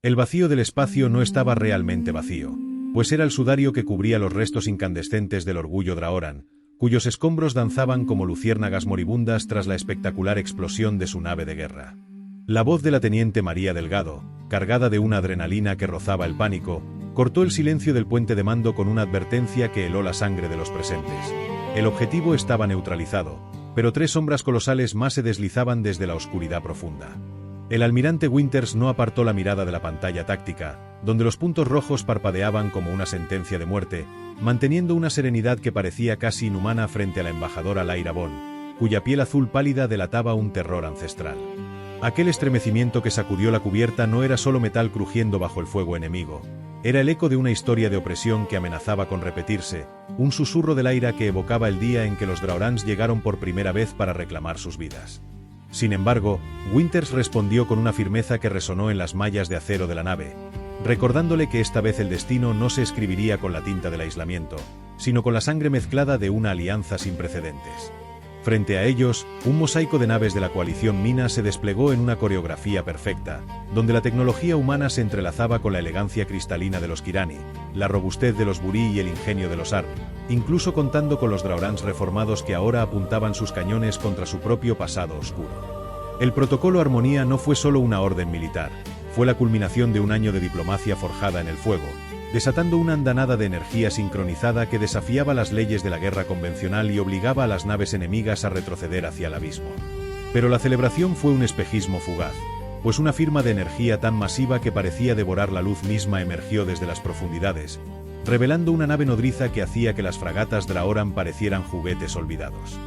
El vacío del espacio no estaba realmente vacío, pues era el sudario que cubría los restos incandescentes del Orgullo Draoran, cuyos escombros danzaban como luciérnagas moribundas tras la espectacular explosión de su nave de guerra. La voz de la teniente María Delgado, cargada de una adrenalina que rozaba el pánico, cortó el silencio del puente de mando con una advertencia que heló la sangre de los presentes. El objetivo estaba neutralizado, pero 3 sombras colosales más se deslizaban desde la oscuridad profunda. El almirante Winters no apartó la mirada de la pantalla táctica, donde los puntos rojos parpadeaban como una sentencia de muerte, manteniendo una serenidad que parecía casi inhumana frente a la embajadora Lyra Bond, cuya piel azul pálida delataba un terror ancestral. Aquel estremecimiento que sacudió la cubierta no era solo metal crujiendo bajo el fuego enemigo, era el eco de una historia de opresión que amenazaba con repetirse, un susurro del aire que evocaba el día en que los Draorans llegaron por primera vez para reclamar sus vidas. Sin embargo, Winters respondió con una firmeza que resonó en las mallas de acero de la nave, recordándole que esta vez el destino no se escribiría con la tinta del aislamiento, sino con la sangre mezclada de una alianza sin precedentes. Frente a ellos, un mosaico de naves de la coalición Mina se desplegó en una coreografía perfecta, donde la tecnología humana se entrelazaba con la elegancia cristalina de los Kirani, la robustez de los Buri y el ingenio de los Arn, incluso contando con los Draorans reformados que ahora apuntaban sus cañones contra su propio pasado oscuro. El protocolo Armonía no fue solo una orden militar, fue la culminación de un año de diplomacia forjada en el fuego, desatando una andanada de energía sincronizada que desafiaba las leyes de la guerra convencional y obligaba a las naves enemigas a retroceder hacia el abismo. Pero la celebración fue un espejismo fugaz, pues una firma de energía tan masiva que parecía devorar la luz misma emergió desde las profundidades, revelando una nave nodriza que hacía que las fragatas Draoran parecieran juguetes olvidados.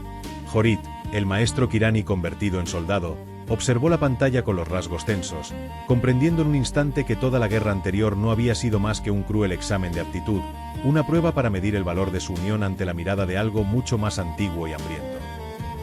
Jorit, el maestro Kirani convertido en soldado, observó la pantalla con los rasgos tensos, comprendiendo en un instante que toda la guerra anterior no había sido más que un cruel examen de aptitud, una prueba para medir el valor de su unión ante la mirada de algo mucho más antiguo y hambriento.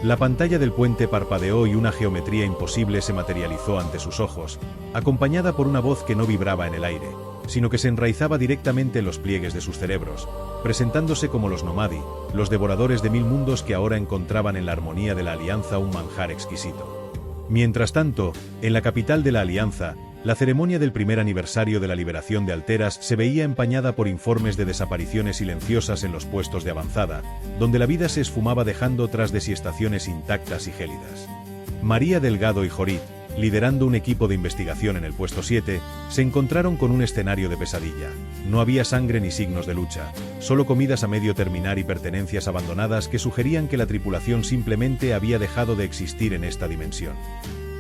La pantalla del puente parpadeó y una geometría imposible se materializó ante sus ojos, acompañada por una voz que no vibraba en el aire, sino que se enraizaba directamente en los pliegues de sus cerebros, presentándose como los Nomadi, los devoradores de 1000 mundos que ahora encontraban en la armonía de la alianza un manjar exquisito. Mientras tanto, en la capital de la Alianza, la ceremonia del primer aniversario de la liberación de Alteras se veía empañada por informes de desapariciones silenciosas en los puestos de avanzada, donde la vida se esfumaba dejando tras de sí estaciones intactas y gélidas. María Delgado y Jorit, liderando un equipo de investigación en el puesto 7, se encontraron con un escenario de pesadilla. No había sangre ni signos de lucha, solo comidas a medio terminar y pertenencias abandonadas que sugerían que la tripulación simplemente había dejado de existir en esta dimensión.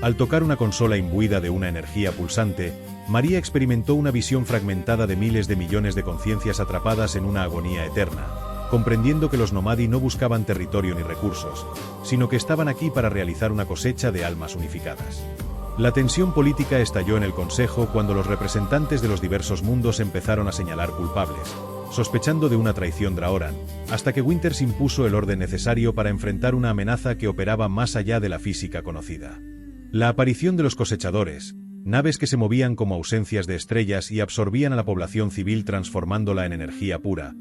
Al tocar una consola imbuida de una energía pulsante, María experimentó una visión fragmentada de miles de millones de conciencias atrapadas en una agonía eterna, comprendiendo que los Nomadi no buscaban territorio ni recursos, sino que estaban aquí para realizar una cosecha de almas unificadas. La tensión política estalló en el Consejo cuando los representantes de los diversos mundos empezaron a señalar culpables, sospechando de una traición Draoran, hasta que Winters impuso el orden necesario para enfrentar una amenaza que operaba más allá de la física conocida. La aparición de los cosechadores, naves que se movían como ausencias de estrellas y absorbían a la población civil transformándola en energía pura,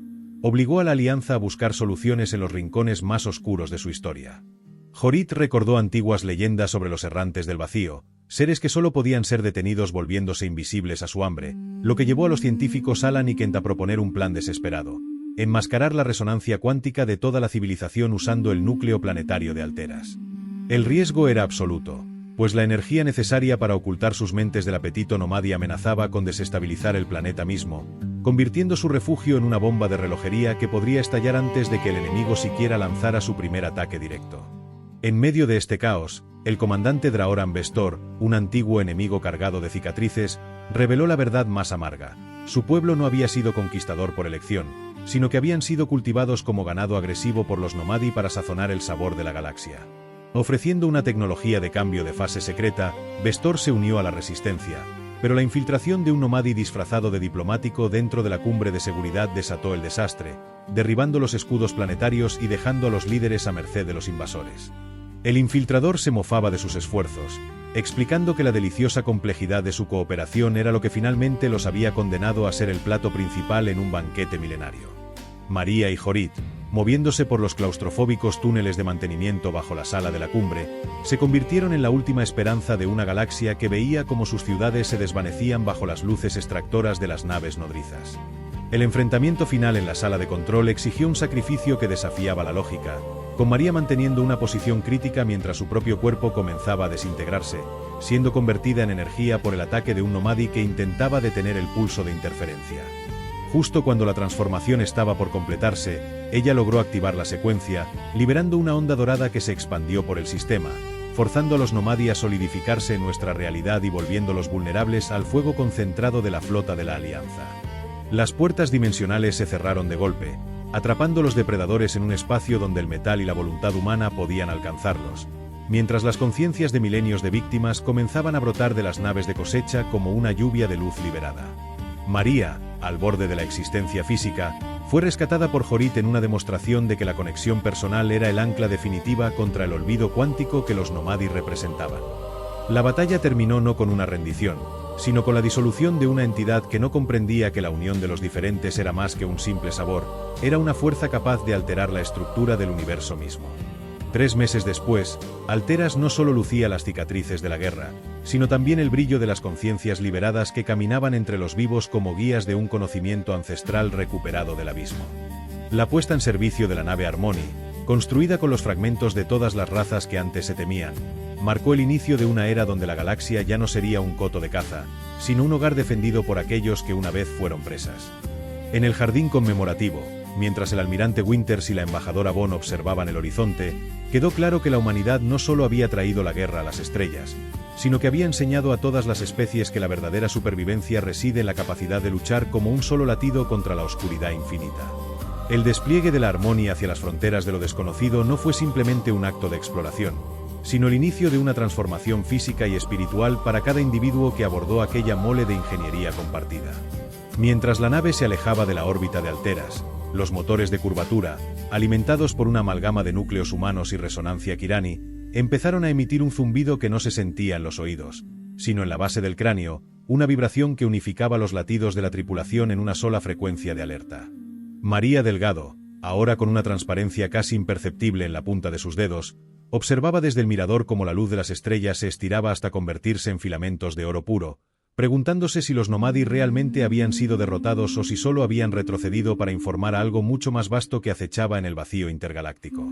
obligó a la Alianza a buscar soluciones en los rincones más oscuros de su historia. Jorit recordó antiguas leyendas sobre los errantes del vacío, seres que solo podían ser detenidos volviéndose invisibles a su hambre, lo que llevó a los científicos Alan y Kent a proponer un plan desesperado: enmascarar la resonancia cuántica de toda la civilización usando el núcleo planetario de Alteras. El riesgo era absoluto, pues la energía necesaria para ocultar sus mentes del apetito nomadi amenazaba con desestabilizar el planeta mismo, convirtiendo su refugio en una bomba de relojería que podría estallar antes de que el enemigo siquiera lanzara su primer ataque directo. En medio de este caos, el comandante Draoran Vestor, un antiguo enemigo cargado de cicatrices, reveló la verdad más amarga. Su pueblo no había sido conquistador por elección, sino que habían sido cultivados como ganado agresivo por los Nomadi para sazonar el sabor de la galaxia. Ofreciendo una tecnología de cambio de fase secreta, Vestor se unió a la resistencia, pero la infiltración de un Nomadi disfrazado de diplomático dentro de la cumbre de seguridad desató el desastre, derribando los escudos planetarios y dejando a los líderes a merced de los invasores. El infiltrador se mofaba de sus esfuerzos, explicando que la deliciosa complejidad de su cooperación era lo que finalmente los había condenado a ser el plato principal en un banquete milenario. María y Jorit, moviéndose por los claustrofóbicos túneles de mantenimiento bajo la sala de la cumbre, se convirtieron en la última esperanza de una galaxia que veía cómo sus ciudades se desvanecían bajo las luces extractoras de las naves nodrizas. El enfrentamiento final en la sala de control exigió un sacrificio que desafiaba la lógica, con María manteniendo una posición crítica mientras su propio cuerpo comenzaba a desintegrarse, siendo convertida en energía por el ataque de un Nomadi que intentaba detener el pulso de interferencia. Justo cuando la transformación estaba por completarse, ella logró activar la secuencia, liberando una onda dorada que se expandió por el sistema, forzando a los Nomadi a solidificarse en nuestra realidad y volviéndolos vulnerables al fuego concentrado de la flota de la Alianza. Las puertas dimensionales se cerraron de golpe, atrapando los depredadores en un espacio donde el metal y la voluntad humana podían alcanzarlos, mientras las conciencias de milenios de víctimas comenzaban a brotar de las naves de cosecha como una lluvia de luz liberada. María, al borde de la existencia física, fue rescatada por Jorit en una demostración de que la conexión personal era el ancla definitiva contra el olvido cuántico que los Nomadi representaban. La batalla terminó no con una rendición, sino con la disolución de una entidad que no comprendía que la unión de los diferentes era más que un simple sabor, era una fuerza capaz de alterar la estructura del universo mismo. 3 meses después, Alteras no solo lucía las cicatrices de la guerra, sino también el brillo de las conciencias liberadas que caminaban entre los vivos como guías de un conocimiento ancestral recuperado del abismo. La puesta en servicio de la nave Harmony, construida con los fragmentos de todas las razas que antes se temían, marcó el inicio de una era donde la galaxia ya no sería un coto de caza, sino un hogar defendido por aquellos que una vez fueron presas. En el jardín conmemorativo, mientras el almirante Winters y la embajadora Bond observaban el horizonte, quedó claro que la humanidad no solo había traído la guerra a las estrellas, sino que había enseñado a todas las especies que la verdadera supervivencia reside en la capacidad de luchar como un solo latido contra la oscuridad infinita. El despliegue de la Harmony hacia las fronteras de lo desconocido no fue simplemente un acto de exploración, sino el inicio de una transformación física y espiritual para cada individuo que abordó aquella mole de ingeniería compartida. Mientras la nave se alejaba de la órbita de Alteras, los motores de curvatura, alimentados por una amalgama de núcleos humanos y resonancia Kirani, empezaron a emitir un zumbido que no se sentía en los oídos, sino en la base del cráneo, una vibración que unificaba los latidos de la tripulación en una sola frecuencia de alerta. María Delgado, ahora con una transparencia casi imperceptible en la punta de sus dedos, observaba desde el mirador cómo la luz de las estrellas se estiraba hasta convertirse en filamentos de oro puro, preguntándose si los Nomadi realmente habían sido derrotados o si solo habían retrocedido para informar a algo mucho más vasto que acechaba en el vacío intergaláctico.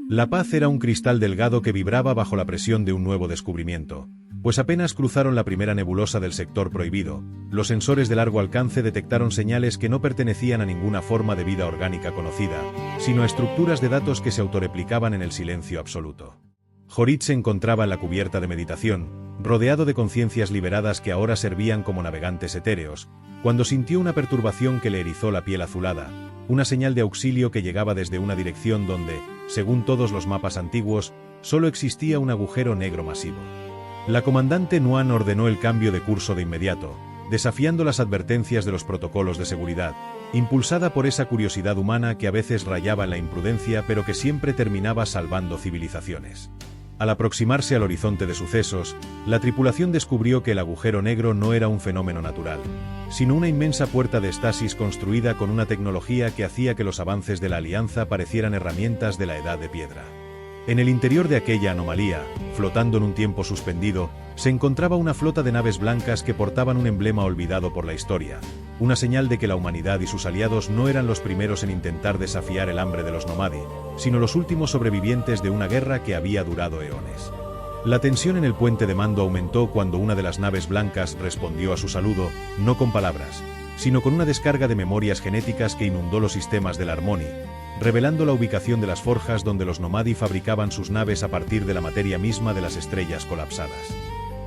La paz era un cristal delgado que vibraba bajo la presión de un nuevo descubrimiento, pues apenas cruzaron la primera nebulosa del sector prohibido, los sensores de largo alcance detectaron señales que no pertenecían a ninguna forma de vida orgánica conocida, sino a estructuras de datos que se autorreplicaban en el silencio absoluto. Jorit se encontraba en la cubierta de meditación, rodeado de conciencias liberadas que ahora servían como navegantes etéreos, cuando sintió una perturbación que le erizó la piel azulada, una señal de auxilio que llegaba desde una dirección donde, según todos los mapas antiguos, solo existía un agujero negro masivo. La comandante Nuan ordenó el cambio de curso de inmediato, desafiando las advertencias de los protocolos de seguridad, impulsada por esa curiosidad humana que a veces rayaba en la imprudencia pero que siempre terminaba salvando civilizaciones. Al aproximarse al horizonte de sucesos, la tripulación descubrió que el agujero negro no era un fenómeno natural, sino una inmensa puerta de estasis construida con una tecnología que hacía que los avances de la Alianza parecieran herramientas de la Edad de Piedra. En el interior de aquella anomalía, flotando en un tiempo suspendido, se encontraba una flota de naves blancas que portaban un emblema olvidado por la historia, una señal de que la humanidad y sus aliados no eran los primeros en intentar desafiar el hambre de los Nomadi, sino los últimos sobrevivientes de una guerra que había durado eones. La tensión en el puente de mando aumentó cuando una de las naves blancas respondió a su saludo, no con palabras, sino con una descarga de memorias genéticas que inundó los sistemas de la Harmony, revelando la ubicación de las forjas donde los Nomadi fabricaban sus naves a partir de la materia misma de las estrellas colapsadas.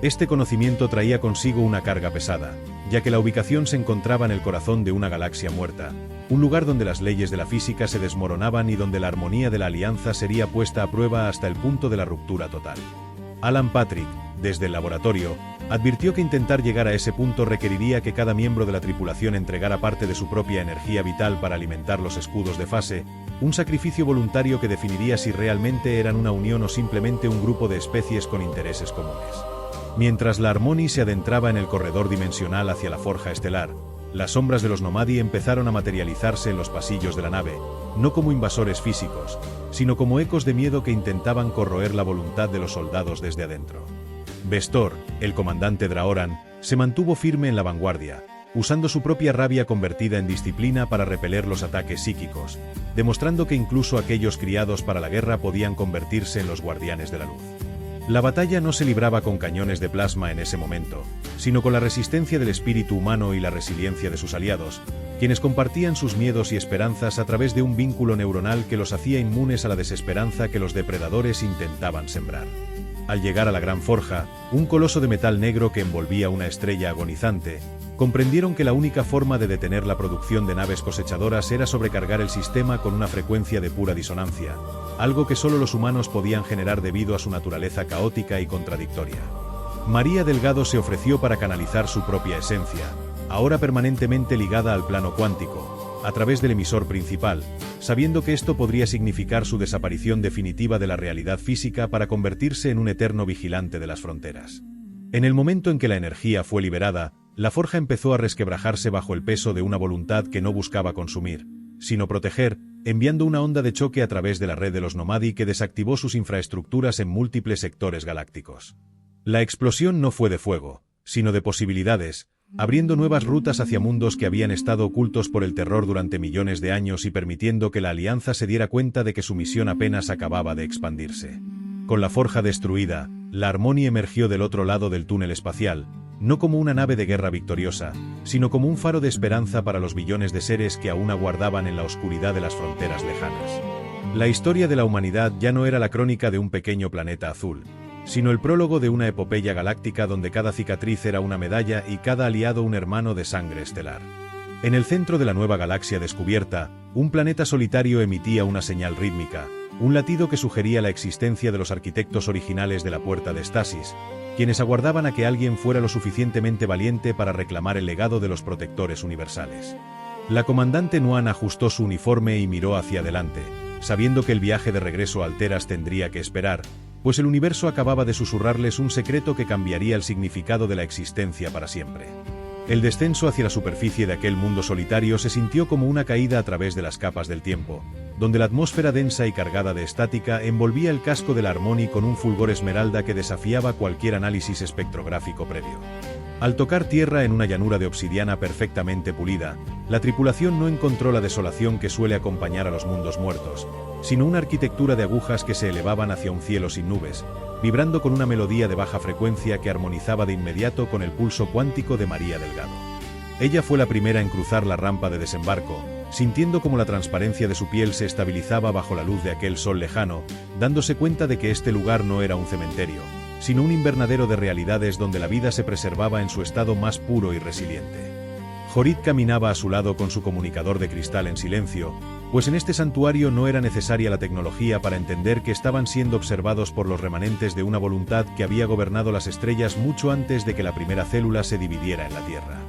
Este conocimiento traía consigo una carga pesada, ya que la ubicación se encontraba en el corazón de una galaxia muerta, un lugar donde las leyes de la física se desmoronaban y donde la armonía de la Alianza sería puesta a prueba hasta el punto de la ruptura total. Alan Patrick, desde el laboratorio, advirtió que intentar llegar a ese punto requeriría que cada miembro de la tripulación entregara parte de su propia energía vital para alimentar los escudos de fase, un sacrificio voluntario que definiría si realmente eran una unión o simplemente un grupo de especies con intereses comunes. Mientras la Harmony se adentraba en el corredor dimensional hacia la forja estelar, Las sombras de los Nomadi empezaron a materializarse en los pasillos de la nave, no como invasores físicos, sino como ecos de miedo que intentaban corroer la voluntad de los soldados desde adentro. Vestor, el comandante Draoran, se mantuvo firme en la vanguardia, usando su propia rabia convertida en disciplina para repeler los ataques psíquicos, demostrando que incluso aquellos criados para la guerra podían convertirse en los guardianes de la luz. La batalla no se libraba con cañones de plasma en ese momento, sino con la resistencia del espíritu humano y la resiliencia de sus aliados, quienes compartían sus miedos y esperanzas a través de un vínculo neuronal que los hacía inmunes a la desesperanza que los depredadores intentaban sembrar. Al llegar a la Gran Forja, un coloso de metal negro que envolvía una estrella agonizante, comprendieron que la única forma de detener la producción de naves cosechadoras era sobrecargar el sistema con una frecuencia de pura disonancia, algo que solo los humanos podían generar debido a su naturaleza caótica y contradictoria. María Delgado se ofreció para canalizar su propia esencia, ahora permanentemente ligada al plano cuántico, a través del emisor principal, sabiendo que esto podría significar su desaparición definitiva de la realidad física para convertirse en un eterno vigilante de las fronteras. En el momento en que la energía fue liberada, la forja empezó a resquebrajarse bajo el peso de una voluntad que no buscaba consumir, sino proteger, enviando una onda de choque a través de la red de los Nomadi que desactivó sus infraestructuras en múltiples sectores galácticos. La explosión no fue de fuego, sino de posibilidades, abriendo nuevas rutas hacia mundos que habían estado ocultos por el terror durante millones de años y permitiendo que la Alianza se diera cuenta de que su misión apenas acababa de expandirse. Con la forja destruida, la Harmony emergió del otro lado del túnel espacial, no como una nave de guerra victoriosa, sino como un faro de esperanza para los billones de seres que aún aguardaban en la oscuridad de las fronteras lejanas. La historia de la humanidad ya no era la crónica de un pequeño planeta azul, sino el prólogo de una epopeya galáctica donde cada cicatriz era una medalla y cada aliado un hermano de sangre estelar. En el centro de la nueva galaxia descubierta, un planeta solitario emitía una señal rítmica, un latido que sugería la existencia de los arquitectos originales de la Puerta de Estasis, quienes aguardaban a que alguien fuera lo suficientemente valiente para reclamar el legado de los protectores universales. La comandante Nuan ajustó su uniforme y miró hacia adelante, sabiendo que el viaje de regreso a Alteras tendría que esperar, pues el universo acababa de susurrarles un secreto que cambiaría el significado de la existencia para siempre. El descenso hacia la superficie de aquel mundo solitario se sintió como una caída a través de las capas del tiempo, donde la atmósfera densa y cargada de estática envolvía el casco de la Harmony con un fulgor esmeralda que desafiaba cualquier análisis espectrográfico previo. Al tocar tierra en una llanura de obsidiana perfectamente pulida, la tripulación no encontró la desolación que suele acompañar a los mundos muertos, sino una arquitectura de agujas que se elevaban hacia un cielo sin nubes, vibrando con una melodía de baja frecuencia que armonizaba de inmediato con el pulso cuántico de María Delgado. Ella fue la primera en cruzar la rampa de desembarco, sintiendo como la transparencia de su piel se estabilizaba bajo la luz de aquel sol lejano, dándose cuenta de que este lugar no era un cementerio, sino un invernadero de realidades donde la vida se preservaba en su estado más puro y resiliente. Jorit caminaba a su lado con su comunicador de cristal en silencio, pues en este santuario no era necesaria la tecnología para entender que estaban siendo observados por los remanentes de una voluntad que había gobernado las estrellas mucho antes de que la primera célula se dividiera en la Tierra.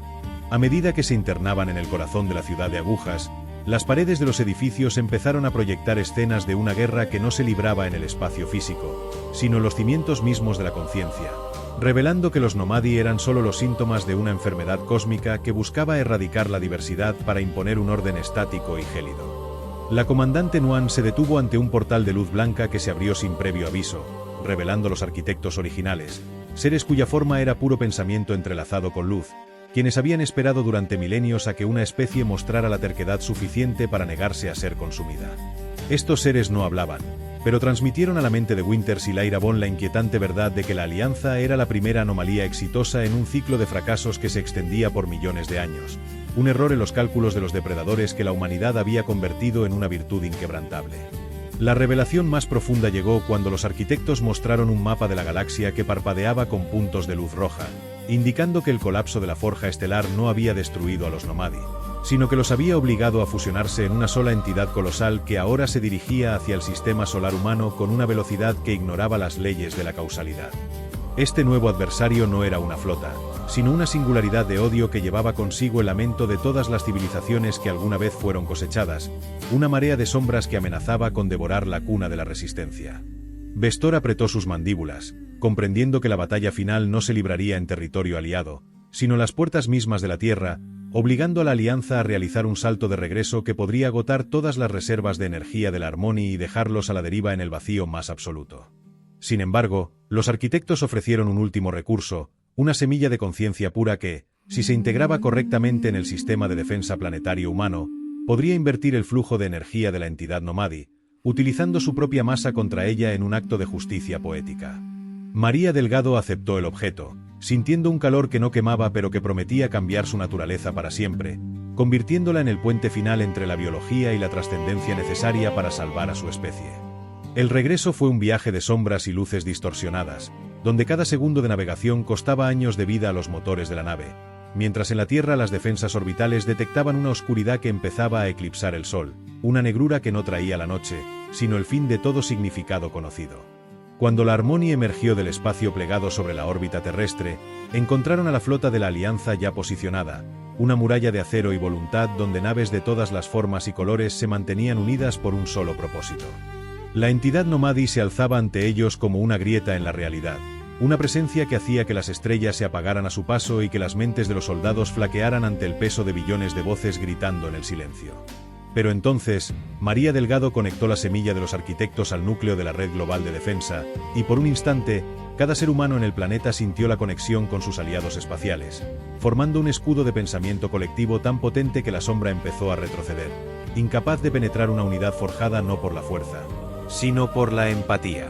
A medida que se internaban en el corazón de la ciudad de agujas, las paredes de los edificios empezaron a proyectar escenas de una guerra que no se libraba en el espacio físico, sino en los cimientos mismos de la conciencia, revelando que los Nomadi eran solo los síntomas de una enfermedad cósmica que buscaba erradicar la diversidad para imponer un orden estático y gélido. La comandante Nuan se detuvo ante un portal de luz blanca que se abrió sin previo aviso, revelando los arquitectos originales, seres cuya forma era puro pensamiento entrelazado con luz, quienes habían esperado durante milenios a que una especie mostrara la terquedad suficiente para negarse a ser consumida. Estos seres no hablaban, pero transmitieron a la mente de Winters y Lyra Bond la inquietante verdad de que la Alianza era la primera anomalía exitosa en un ciclo de fracasos que se extendía por millones de años, un error en los cálculos de los depredadores que la humanidad había convertido en una virtud inquebrantable. La revelación más profunda llegó cuando los arquitectos mostraron un mapa de la galaxia que parpadeaba con puntos de luz roja, indicando que el colapso de la forja estelar no había destruido a los Nomadi, sino que los había obligado a fusionarse en una sola entidad colosal que ahora se dirigía hacia el sistema solar humano con una velocidad que ignoraba las leyes de la causalidad. Este nuevo adversario no era una flota, sino una singularidad de odio que llevaba consigo el lamento de todas las civilizaciones que alguna vez fueron cosechadas, una marea de sombras que amenazaba con devorar la cuna de la resistencia. Vestor apretó sus mandíbulas, comprendiendo que la batalla final no se libraría en territorio aliado, sino en las puertas mismas de la Tierra, obligando a la Alianza a realizar un salto de regreso que podría agotar todas las reservas de energía de la Harmony y dejarlos a la deriva en el vacío más absoluto. Sin embargo, los arquitectos ofrecieron un último recurso, una semilla de conciencia pura que, si se integraba correctamente en el sistema de defensa planetario humano, podría invertir el flujo de energía de la entidad Nomadi, utilizando su propia masa contra ella en un acto de justicia poética. María Delgado aceptó el objeto, sintiendo un calor que no quemaba pero que prometía cambiar su naturaleza para siempre, convirtiéndola en el puente final entre la biología y la trascendencia necesaria para salvar a su especie. El regreso fue un viaje de sombras y luces distorsionadas, donde cada segundo de navegación costaba años de vida a los motores de la nave, mientras en la Tierra las defensas orbitales detectaban una oscuridad que empezaba a eclipsar el Sol, una negrura que no traía la noche, sino el fin de todo significado conocido. Cuando la Harmony emergió del espacio plegado sobre la órbita terrestre, encontraron a la flota de la Alianza ya posicionada, una muralla de acero y voluntad donde naves de todas las formas y colores se mantenían unidas por un solo propósito. La entidad Nomadi se alzaba ante ellos como una grieta en la realidad, una presencia que hacía que las estrellas se apagaran a su paso y que las mentes de los soldados flaquearan ante el peso de billones de voces gritando en el silencio. Pero entonces, María Delgado conectó la semilla de los arquitectos al núcleo de la red global de defensa, y por un instante, cada ser humano en el planeta sintió la conexión con sus aliados espaciales, formando un escudo de pensamiento colectivo tan potente que la sombra empezó a retroceder, incapaz de penetrar una unidad forjada no por la fuerza, sino por la empatía.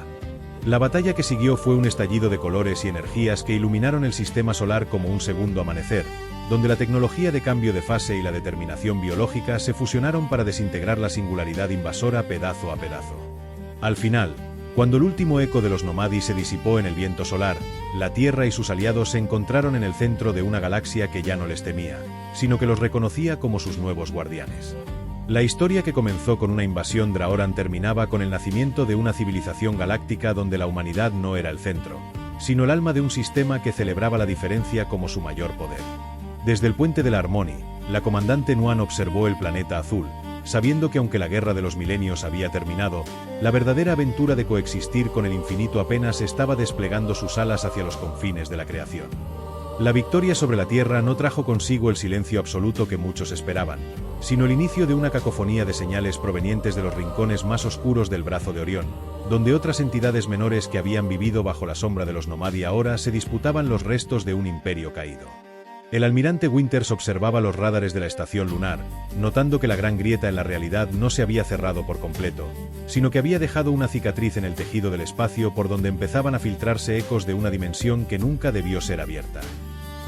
La batalla que siguió fue un estallido de colores y energías que iluminaron el sistema solar como un segundo amanecer, donde la tecnología de cambio de fase y la determinación biológica se fusionaron para desintegrar la singularidad invasora pedazo a pedazo. Al final, cuando el último eco de los Nomadi se disipó en el viento solar, la Tierra y sus aliados se encontraron en el centro de una galaxia que ya no les temía, sino que los reconocía como sus nuevos guardianes. La historia que comenzó con una invasión Draoran terminaba con el nacimiento de una civilización galáctica donde la humanidad no era el centro, sino el alma de un sistema que celebraba la diferencia como su mayor poder. Desde el puente de la Harmony, la comandante Nuan observó el planeta azul, sabiendo que aunque la guerra de los milenios había terminado, la verdadera aventura de coexistir con el infinito apenas estaba desplegando sus alas hacia los confines de la creación. La victoria sobre la Tierra no trajo consigo el silencio absoluto que muchos esperaban, sino el inicio de una cacofonía de señales provenientes de los rincones más oscuros del brazo de Orión, donde otras entidades menores que habían vivido bajo la sombra de los Nomadi ahora se disputaban los restos de un imperio caído. El almirante Winters observaba los radares de la estación lunar, notando que la gran grieta en la realidad no se había cerrado por completo, sino que había dejado una cicatriz en el tejido del espacio por donde empezaban a filtrarse ecos de una dimensión que nunca debió ser abierta.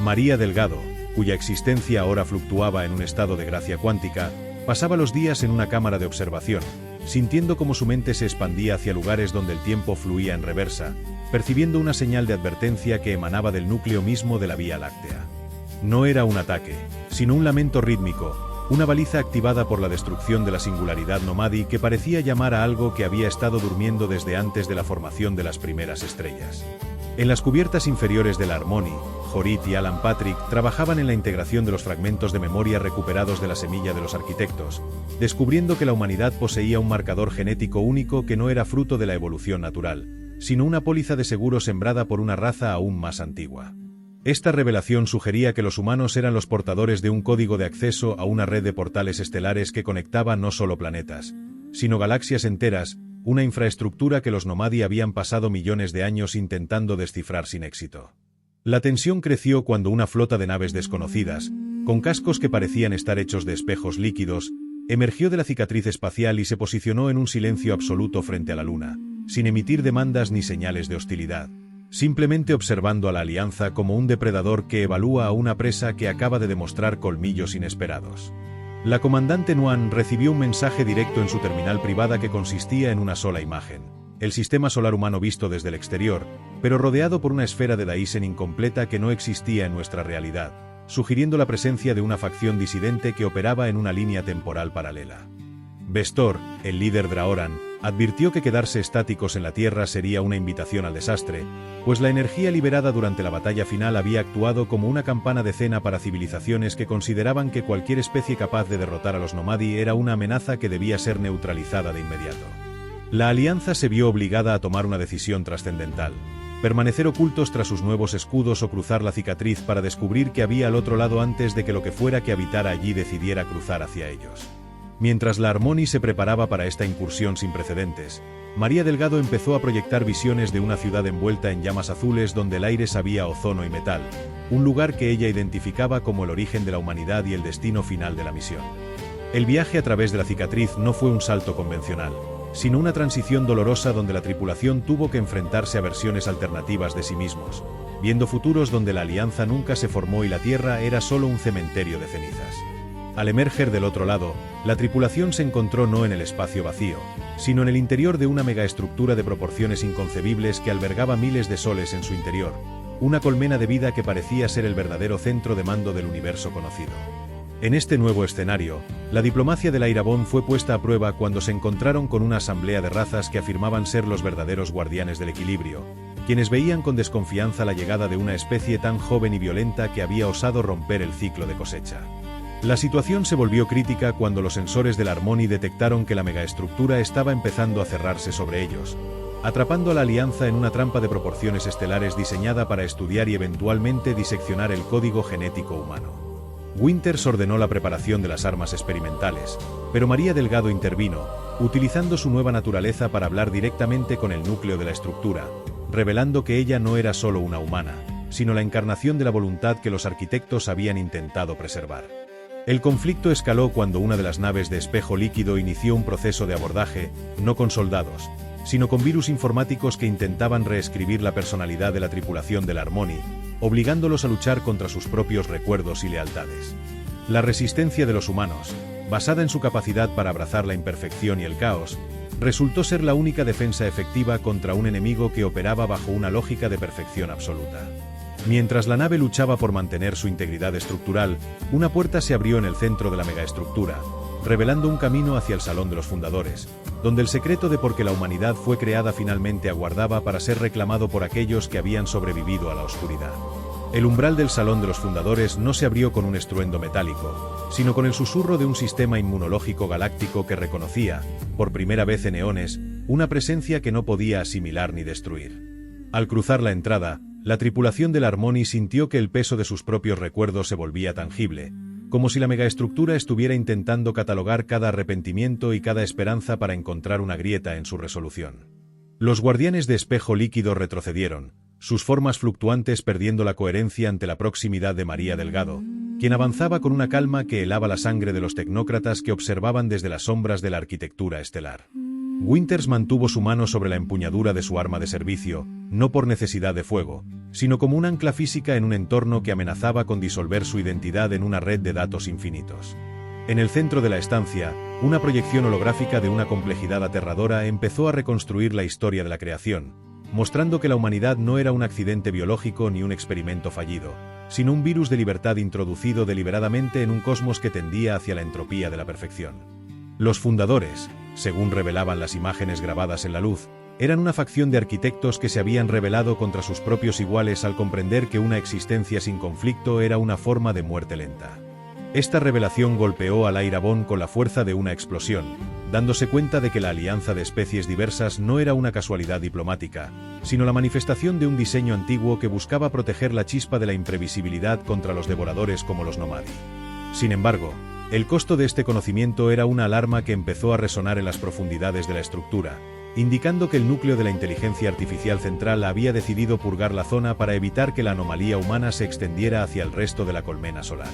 María Delgado, cuya existencia ahora fluctuaba en un estado de gracia cuántica, pasaba los días en una cámara de observación, sintiendo cómo su mente se expandía hacia lugares donde el tiempo fluía en reversa, percibiendo una señal de advertencia que emanaba del núcleo mismo de la Vía Láctea. No era un ataque, sino un lamento rítmico, una baliza activada por la destrucción de la singularidad Nomadi que parecía llamar a algo que había estado durmiendo desde antes de la formación de las primeras estrellas. En las cubiertas inferiores de la Harmony, Jorit y Alan Patrick trabajaban en la integración de los fragmentos de memoria recuperados de la semilla de los arquitectos, descubriendo que la humanidad poseía un marcador genético único que no era fruto de la evolución natural, sino una póliza de seguro sembrada por una raza aún más antigua. Esta revelación sugería que los humanos eran los portadores de un código de acceso a una red de portales estelares que conectaba no solo planetas, sino galaxias enteras, una infraestructura que los Nomadi habían pasado millones de años intentando descifrar sin éxito. La tensión creció cuando una flota de naves desconocidas, con cascos que parecían estar hechos de espejos líquidos, emergió de la cicatriz espacial y se posicionó en un silencio absoluto frente a la Luna, sin emitir demandas ni señales de hostilidad, simplemente observando a la Alianza como un depredador que evalúa a una presa que acaba de demostrar colmillos inesperados. La comandante Nuan recibió un mensaje directo en su terminal privada que consistía en una sola imagen, el sistema solar humano visto desde el exterior, pero rodeado por una esfera de Daisen incompleta que no existía en nuestra realidad, sugiriendo la presencia de una facción disidente que operaba en una línea temporal paralela. Vestor, el líder Draoran, advirtió que quedarse estáticos en la Tierra sería una invitación al desastre, pues la energía liberada durante la batalla final había actuado como una campana de cena para civilizaciones que consideraban que cualquier especie capaz de derrotar a los Nomadi era una amenaza que debía ser neutralizada de inmediato. La Alianza se vio obligada a tomar una decisión trascendental. permanecer ocultos tras sus nuevos escudos o cruzar la cicatriz para descubrir que había al otro lado antes de que lo que fuera que habitara allí decidiera cruzar hacia ellos. Mientras la Harmony se preparaba para esta incursión sin precedentes, María Delgado empezó a proyectar visiones de una ciudad envuelta en llamas azules donde el aire sabía a ozono y metal, un lugar que ella identificaba como el origen de la humanidad y el destino final de la misión. El viaje a través de la cicatriz no fue un salto convencional, sino una transición dolorosa donde la tripulación tuvo que enfrentarse a versiones alternativas de sí mismos, viendo futuros donde la alianza nunca se formó y la Tierra era solo un cementerio de cenizas. Al emerger del otro lado, la tripulación se encontró no en el espacio vacío, sino en el interior de una megaestructura de proporciones inconcebibles que albergaba miles de soles en su interior, una colmena de vida que parecía ser el verdadero centro de mando del universo conocido. En este nuevo escenario, la diplomacia del Airabón fue puesta a prueba cuando se encontraron con una asamblea de razas que afirmaban ser los verdaderos guardianes del equilibrio, quienes veían con desconfianza la llegada de una especie tan joven y violenta que había osado romper el ciclo de cosecha. La situación se volvió crítica cuando los sensores del Harmony detectaron que la megaestructura estaba empezando a cerrarse sobre ellos, atrapando a la Alianza en una trampa de proporciones estelares diseñada para estudiar y eventualmente diseccionar el código genético humano. Winters ordenó la preparación de las armas experimentales, pero María Delgado intervino, utilizando su nueva naturaleza para hablar directamente con el núcleo de la estructura, revelando que ella no era solo una humana, sino la encarnación de la voluntad que los arquitectos habían intentado preservar. El conflicto escaló cuando una de las naves de espejo líquido inició un proceso de abordaje, no con soldados, sino con virus informáticos que intentaban reescribir la personalidad de la tripulación del Harmony, obligándolos a luchar contra sus propios recuerdos y lealtades. La resistencia de los humanos, basada en su capacidad para abrazar la imperfección y el caos, resultó ser la única defensa efectiva contra un enemigo que operaba bajo una lógica de perfección absoluta. Mientras la nave luchaba por mantener su integridad estructural, una puerta se abrió en el centro de la megaestructura, revelando un camino hacia el Salón de los Fundadores, donde el secreto de por qué la humanidad fue creada finalmente aguardaba para ser reclamado por aquellos que habían sobrevivido a la oscuridad. El umbral del Salón de los Fundadores no se abrió con un estruendo metálico, sino con el susurro de un sistema inmunológico galáctico que reconocía, por primera vez en eones, una presencia que no podía asimilar ni destruir. Al cruzar la entrada, la tripulación del Harmony sintió que el peso de sus propios recuerdos se volvía tangible, como si la megaestructura estuviera intentando catalogar cada arrepentimiento y cada esperanza para encontrar una grieta en su resolución. Los guardianes de espejo líquido retrocedieron, sus formas fluctuantes perdiendo la coherencia ante la proximidad de María Delgado, quien avanzaba con una calma que helaba la sangre de los tecnócratas que observaban desde las sombras de la arquitectura estelar. Winters mantuvo su mano sobre la empuñadura de su arma de servicio, no por necesidad de fuego, sino como un ancla física en un entorno que amenazaba con disolver su identidad en una red de datos infinitos. En el centro de la estancia, una proyección holográfica de una complejidad aterradora empezó a reconstruir la historia de la creación, mostrando que la humanidad no era un accidente biológico ni un experimento fallido, sino un virus de libertad introducido deliberadamente en un cosmos que tendía hacia la entropía de la perfección. Los fundadores, según revelaban las imágenes grabadas en la luz, eran una facción de arquitectos que se habían rebelado contra sus propios iguales al comprender que una existencia sin conflicto era una forma de muerte lenta. Esta revelación golpeó al Airabón con la fuerza de una explosión, dándose cuenta de que la alianza de especies diversas no era una casualidad diplomática, sino la manifestación de un diseño antiguo que buscaba proteger la chispa de la imprevisibilidad contra los devoradores como los Nomadi. Sin embargo, el costo de este conocimiento era una alarma que empezó a resonar en las profundidades de la estructura, indicando que el núcleo de la inteligencia artificial central había decidido purgar la zona para evitar que la anomalía humana se extendiera hacia el resto de la colmena solar.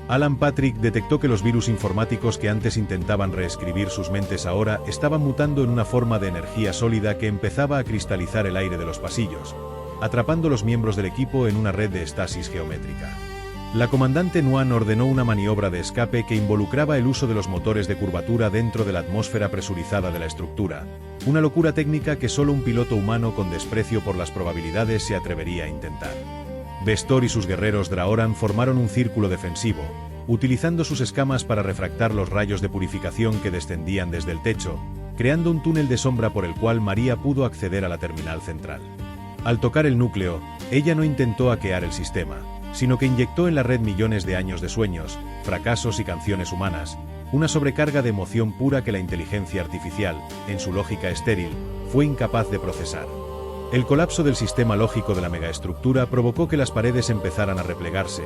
Alan Patrick detectó que los virus informáticos que antes intentaban reescribir sus mentes ahora estaban mutando en una forma de energía sólida que empezaba a cristalizar el aire de los pasillos, atrapando a los miembros del equipo en una red de estasis geométrica. La comandante Nuan ordenó una maniobra de escape que involucraba el uso de los motores de curvatura dentro de la atmósfera presurizada de la estructura, una locura técnica que solo un piloto humano con desprecio por las probabilidades se atrevería a intentar. Vestor y sus guerreros Draoran formaron un círculo defensivo, utilizando sus escamas para refractar los rayos de purificación que descendían desde el techo, creando un túnel de sombra por el cual María pudo acceder a la terminal central. Al tocar el núcleo, ella no intentó hackear el sistema, sino que inyectó en la red millones de años de sueños, fracasos y canciones humanas, una sobrecarga de emoción pura que la inteligencia artificial, en su lógica estéril, fue incapaz de procesar. El colapso del sistema lógico de la megaestructura provocó que las paredes empezaran a replegarse,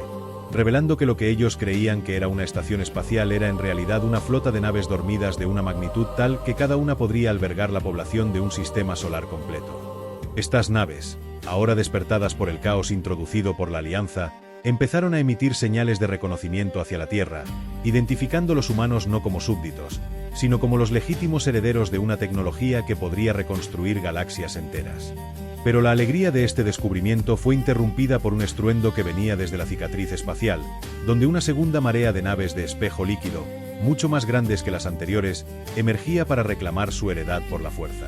revelando que lo que ellos creían que era una estación espacial era en realidad una flota de naves dormidas de una magnitud tal que cada una podría albergar la población de un sistema solar completo. Estas naves, ahora despertadas por el caos introducido por la Alianza, empezaron a emitir señales de reconocimiento hacia la Tierra, identificando a los humanos no como súbditos, sino como los legítimos herederos de una tecnología que podría reconstruir galaxias enteras. Pero la alegría de este descubrimiento fue interrumpida por un estruendo que venía desde la cicatriz espacial, donde una segunda marea de naves de espejo líquido, mucho más grandes que las anteriores, emergía para reclamar su heredad por la fuerza.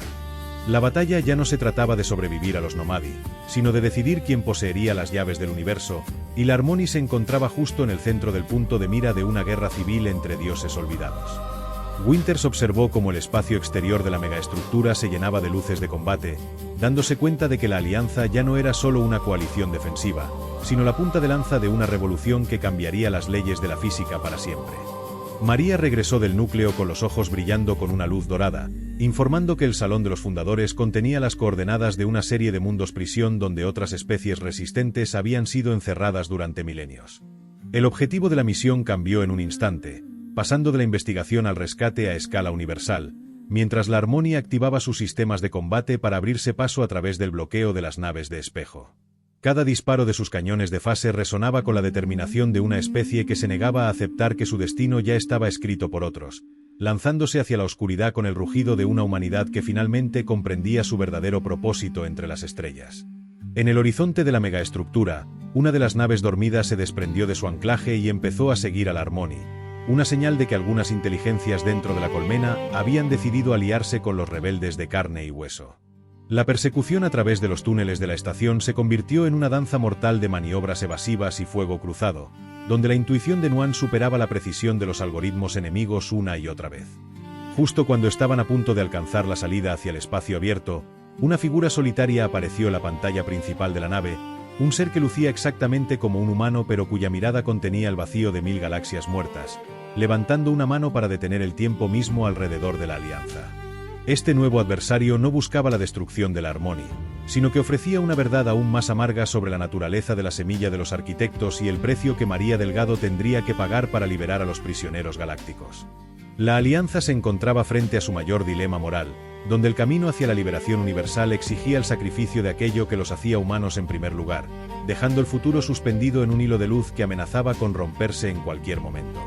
La batalla ya no se trataba de sobrevivir a los Nomadi, sino de decidir quién poseería las llaves del universo, y la Harmony se encontraba justo en el centro del punto de mira de una guerra civil entre dioses olvidados. Winters observó cómo el espacio exterior de la megaestructura se llenaba de luces de combate, dándose cuenta de que la Alianza ya no era solo una coalición defensiva, sino la punta de lanza de una revolución que cambiaría las leyes de la física para siempre. María regresó del núcleo con los ojos brillando con una luz dorada, informando que el Salón de los Fundadores contenía las coordenadas de una serie de mundos prisión donde otras especies resistentes habían sido encerradas durante milenios. El objetivo de la misión cambió en un instante, pasando de la investigación al rescate a escala universal, mientras la Harmony activaba sus sistemas de combate para abrirse paso a través del bloqueo de las naves de espejo. Cada disparo de sus cañones de fase resonaba con la determinación de una especie que se negaba a aceptar que su destino ya estaba escrito por otros, lanzándose hacia la oscuridad con el rugido de una humanidad que finalmente comprendía su verdadero propósito entre las estrellas. En el horizonte de la megaestructura, una de las naves dormidas se desprendió de su anclaje y empezó a seguir a la Harmony, una señal de que algunas inteligencias dentro de la colmena habían decidido aliarse con los rebeldes de carne y hueso. La persecución a través de los túneles de la estación se convirtió en una danza mortal de maniobras evasivas y fuego cruzado, donde la intuición de Nuan superaba la precisión de los algoritmos enemigos una y otra vez. Justo cuando estaban a punto de alcanzar la salida hacia el espacio abierto, una figura solitaria apareció en la pantalla principal de la nave, un ser que lucía exactamente como un humano pero cuya mirada contenía el vacío de 1000 galaxias muertas, levantando una mano para detener el tiempo mismo alrededor de la Alianza. Este nuevo adversario no buscaba la destrucción de la Harmony, sino que ofrecía una verdad aún más amarga sobre la naturaleza de la semilla de los arquitectos y el precio que María Delgado tendría que pagar para liberar a los prisioneros galácticos. La Alianza se encontraba frente a su mayor dilema moral, donde el camino hacia la liberación universal exigía el sacrificio de aquello que los hacía humanos en primer lugar, dejando el futuro suspendido en un hilo de luz que amenazaba con romperse en cualquier momento.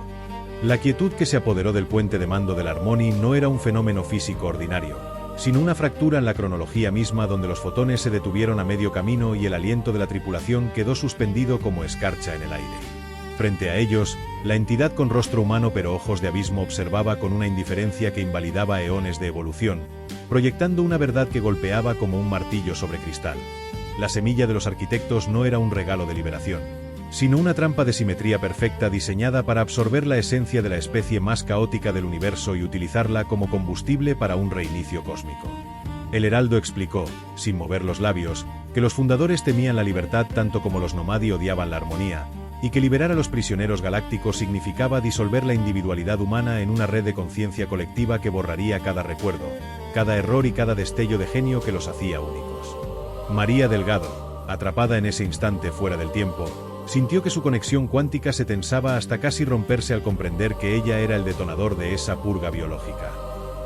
La quietud que se apoderó del puente de mando de la Harmony no era un fenómeno físico ordinario, sino una fractura en la cronología misma donde los fotones se detuvieron a medio camino y el aliento de la tripulación quedó suspendido como escarcha en el aire. Frente a ellos, la entidad con rostro humano pero ojos de abismo observaba con una indiferencia que invalidaba eones de evolución, proyectando una verdad que golpeaba como un martillo sobre cristal. La semilla de los arquitectos no era un regalo de liberación, sino una trampa de simetría perfecta diseñada para absorber la esencia de la especie más caótica del universo y utilizarla como combustible para un reinicio cósmico. El heraldo explicó, sin mover los labios, que los fundadores temían la libertad tanto como los Nomadi odiaban la armonía, y que liberar a los prisioneros galácticos significaba disolver la individualidad humana en una red de conciencia colectiva que borraría cada recuerdo, cada error y cada destello de genio que los hacía únicos. María Delgado, atrapada en ese instante fuera del tiempo, sintió que su conexión cuántica se tensaba hasta casi romperse al comprender que ella era el detonador de esa purga biológica.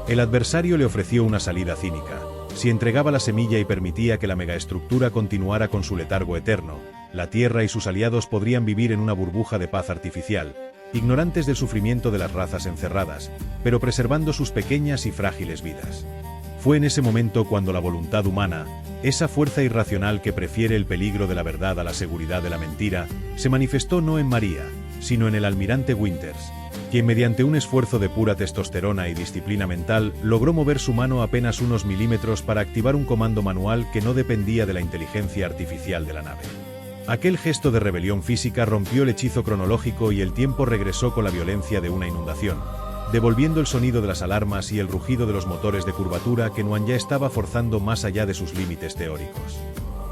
El adversario le ofreció una salida cínica. Si entregaba la semilla y permitía que la megaestructura continuara con su letargo eterno, la Tierra y sus aliados podrían vivir en una burbuja de paz artificial, ignorantes del sufrimiento de las razas encerradas, pero preservando sus pequeñas y frágiles vidas. Fue en ese momento cuando la voluntad humana, esa fuerza irracional que prefiere el peligro de la verdad a la seguridad de la mentira, se manifestó no en María, sino en el almirante Winters, quien mediante un esfuerzo de pura testosterona y disciplina mental logró mover su mano apenas unos milímetros para activar un comando manual que no dependía de la inteligencia artificial de la nave. Aquel gesto de rebelión física rompió el hechizo cronológico y el tiempo regresó con la violencia de una inundación, devolviendo el sonido de las alarmas y el rugido de los motores de curvatura que Nuan ya estaba forzando más allá de sus límites teóricos.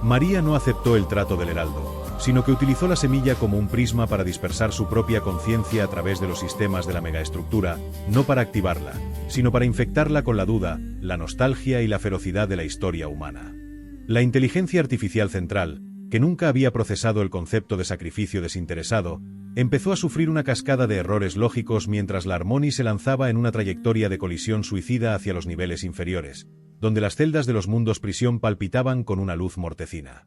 María no aceptó el trato del heraldo, sino que utilizó la semilla como un prisma para dispersar su propia conciencia a través de los sistemas de la megaestructura, no para activarla, sino para infectarla con la duda, la nostalgia y la ferocidad de la historia humana. La inteligencia artificial central, que nunca había procesado el concepto de sacrificio desinteresado, empezó a sufrir una cascada de errores lógicos mientras la Harmony se lanzaba en una trayectoria de colisión suicida hacia los niveles inferiores, donde las celdas de los mundos prisión palpitaban con una luz mortecina.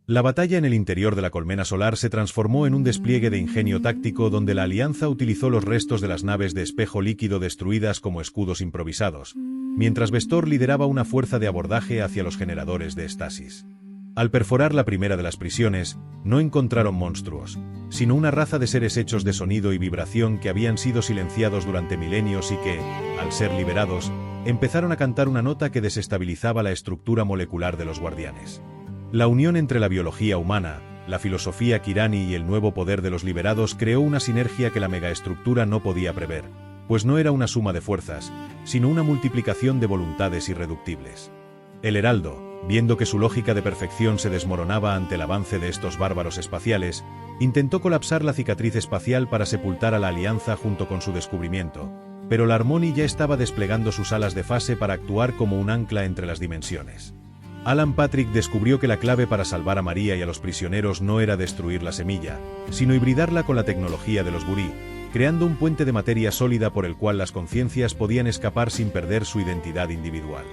La batalla en el interior de la colmena solar se transformó en un despliegue de ingenio táctico donde la Alianza utilizó los restos de las naves de espejo líquido destruidas como escudos improvisados, mientras Vestor lideraba una fuerza de abordaje hacia los generadores de estasis. Al perforar la primera de las prisiones, no encontraron monstruos, sino una raza de seres hechos de sonido y vibración que habían sido silenciados durante milenios y que, al ser liberados, empezaron a cantar una nota que desestabilizaba la estructura molecular de los guardianes. La unión entre la biología humana, la filosofía Kirani y el nuevo poder de los liberados creó una sinergia que la megaestructura no podía prever, pues no era una suma de fuerzas, sino una multiplicación de voluntades irreductibles. El Heraldo, viendo que su lógica de perfección se desmoronaba ante el avance de estos bárbaros espaciales, intentó colapsar la cicatriz espacial para sepultar a la Alianza junto con su descubrimiento, pero la Harmony ya estaba desplegando sus alas de fase para actuar como un ancla entre las dimensiones. Alan Patrick descubrió que la clave para salvar a María y a los prisioneros no era destruir la semilla, sino hibridarla con la tecnología de los Burí, creando un puente de materia sólida por el cual las conciencias podían escapar sin perder su identidad individual.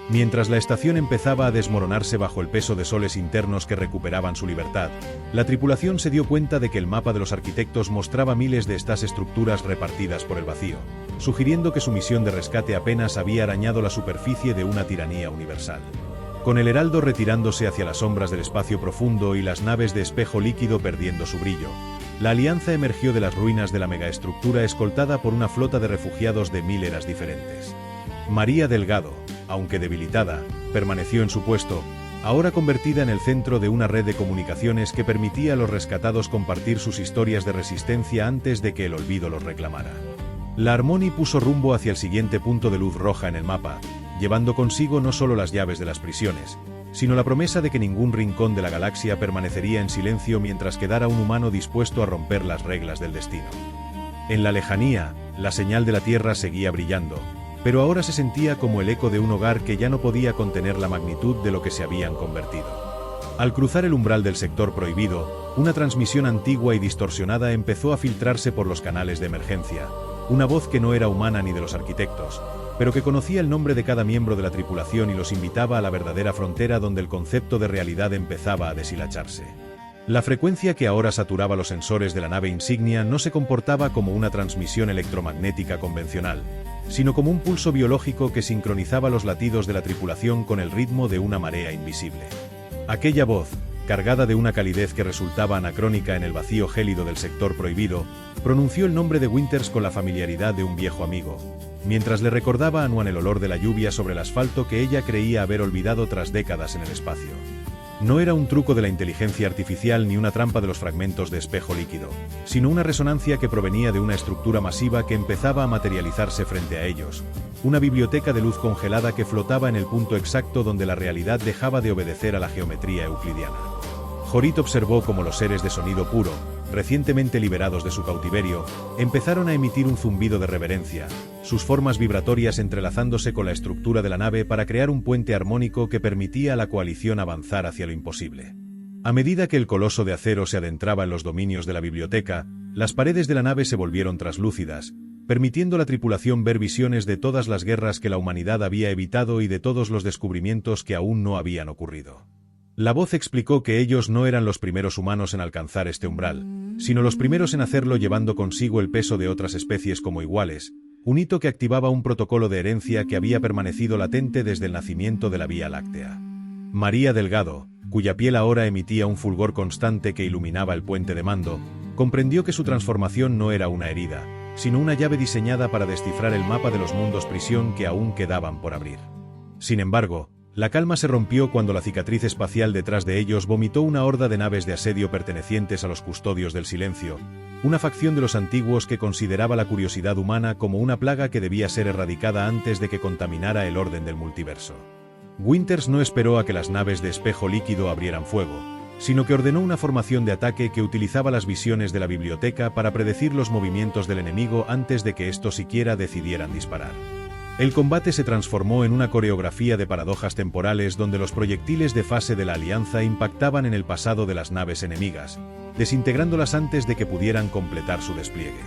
Mientras la estación empezaba a desmoronarse bajo el peso de soles internos que recuperaban su libertad, la tripulación se dio cuenta de que el mapa de los arquitectos mostraba miles de estas estructuras repartidas por el vacío, sugiriendo que su misión de rescate apenas había arañado la superficie de una tiranía universal. Con el Heraldo retirándose hacia las sombras del espacio profundo y las naves de espejo líquido perdiendo su brillo, la Alianza emergió de las ruinas de la megaestructura escoltada por una flota de refugiados de 1000 eras diferentes. María Delgado, aunque debilitada, permaneció en su puesto, ahora convertida en el centro de una red de comunicaciones que permitía a los rescatados compartir sus historias de resistencia antes de que el olvido los reclamara. La Harmony puso rumbo hacia el siguiente punto de luz roja en el mapa, llevando consigo no solo las llaves de las prisiones, sino la promesa de que ningún rincón de la galaxia permanecería en silencio mientras quedara un humano dispuesto a romper las reglas del destino. En la lejanía, la señal de la Tierra seguía brillando, pero ahora se sentía como el eco de un hogar que ya no podía contener la magnitud de lo que se habían convertido. Al cruzar el umbral del sector prohibido, una transmisión antigua y distorsionada empezó a filtrarse por los canales de emergencia, una voz que no era humana ni de los arquitectos, pero que conocía el nombre de cada miembro de la tripulación y los invitaba a la verdadera frontera donde el concepto de realidad empezaba a deshilacharse. La frecuencia que ahora saturaba los sensores de la nave insignia no se comportaba como una transmisión electromagnética convencional, sino como un pulso biológico que sincronizaba los latidos de la tripulación con el ritmo de una marea invisible. Aquella voz, cargada de una calidez que resultaba anacrónica en el vacío gélido del sector prohibido, pronunció el nombre de Winters con la familiaridad de un viejo amigo, mientras le recordaba a Nuan el olor de la lluvia sobre el asfalto que ella creía haber olvidado tras décadas en el espacio. No era un truco de la inteligencia artificial ni una trampa de los fragmentos de espejo líquido, sino una resonancia que provenía de una estructura masiva que empezaba a materializarse frente a ellos, una biblioteca de luz congelada que flotaba en el punto exacto donde la realidad dejaba de obedecer a la geometría euclidiana. Jorit observó cómo los seres de sonido puro, recientemente liberados de su cautiverio, empezaron a emitir un zumbido de reverencia, sus formas vibratorias entrelazándose con la estructura de la nave para crear un puente armónico que permitía a la coalición avanzar hacia lo imposible. A medida que el coloso de acero se adentraba en los dominios de la biblioteca, las paredes de la nave se volvieron traslúcidas, permitiendo a la tripulación ver visiones de todas las guerras que la humanidad había evitado y de todos los descubrimientos que aún no habían ocurrido. La voz explicó que ellos no eran los primeros humanos en alcanzar este umbral, sino los primeros en hacerlo llevando consigo el peso de otras especies como iguales, un hito que activaba un protocolo de herencia que había permanecido latente desde el nacimiento de la Vía Láctea. María Delgado, cuya piel ahora emitía un fulgor constante que iluminaba el puente de mando, comprendió que su transformación no era una herida, sino una llave diseñada para descifrar el mapa de los mundos prisión que aún quedaban por abrir. Sin embargo, la calma se rompió cuando la cicatriz espacial detrás de ellos vomitó una horda de naves de asedio pertenecientes a los Custodios del Silencio, una facción de los antiguos que consideraba la curiosidad humana como una plaga que debía ser erradicada antes de que contaminara el orden del multiverso. Winters no esperó a que las naves de espejo líquido abrieran fuego, sino que ordenó una formación de ataque que utilizaba las visiones de la biblioteca para predecir los movimientos del enemigo antes de que estos siquiera decidieran disparar. El combate se transformó en una coreografía de paradojas temporales donde los proyectiles de fase de la Alianza impactaban en el pasado de las naves enemigas, desintegrándolas antes de que pudieran completar su despliegue.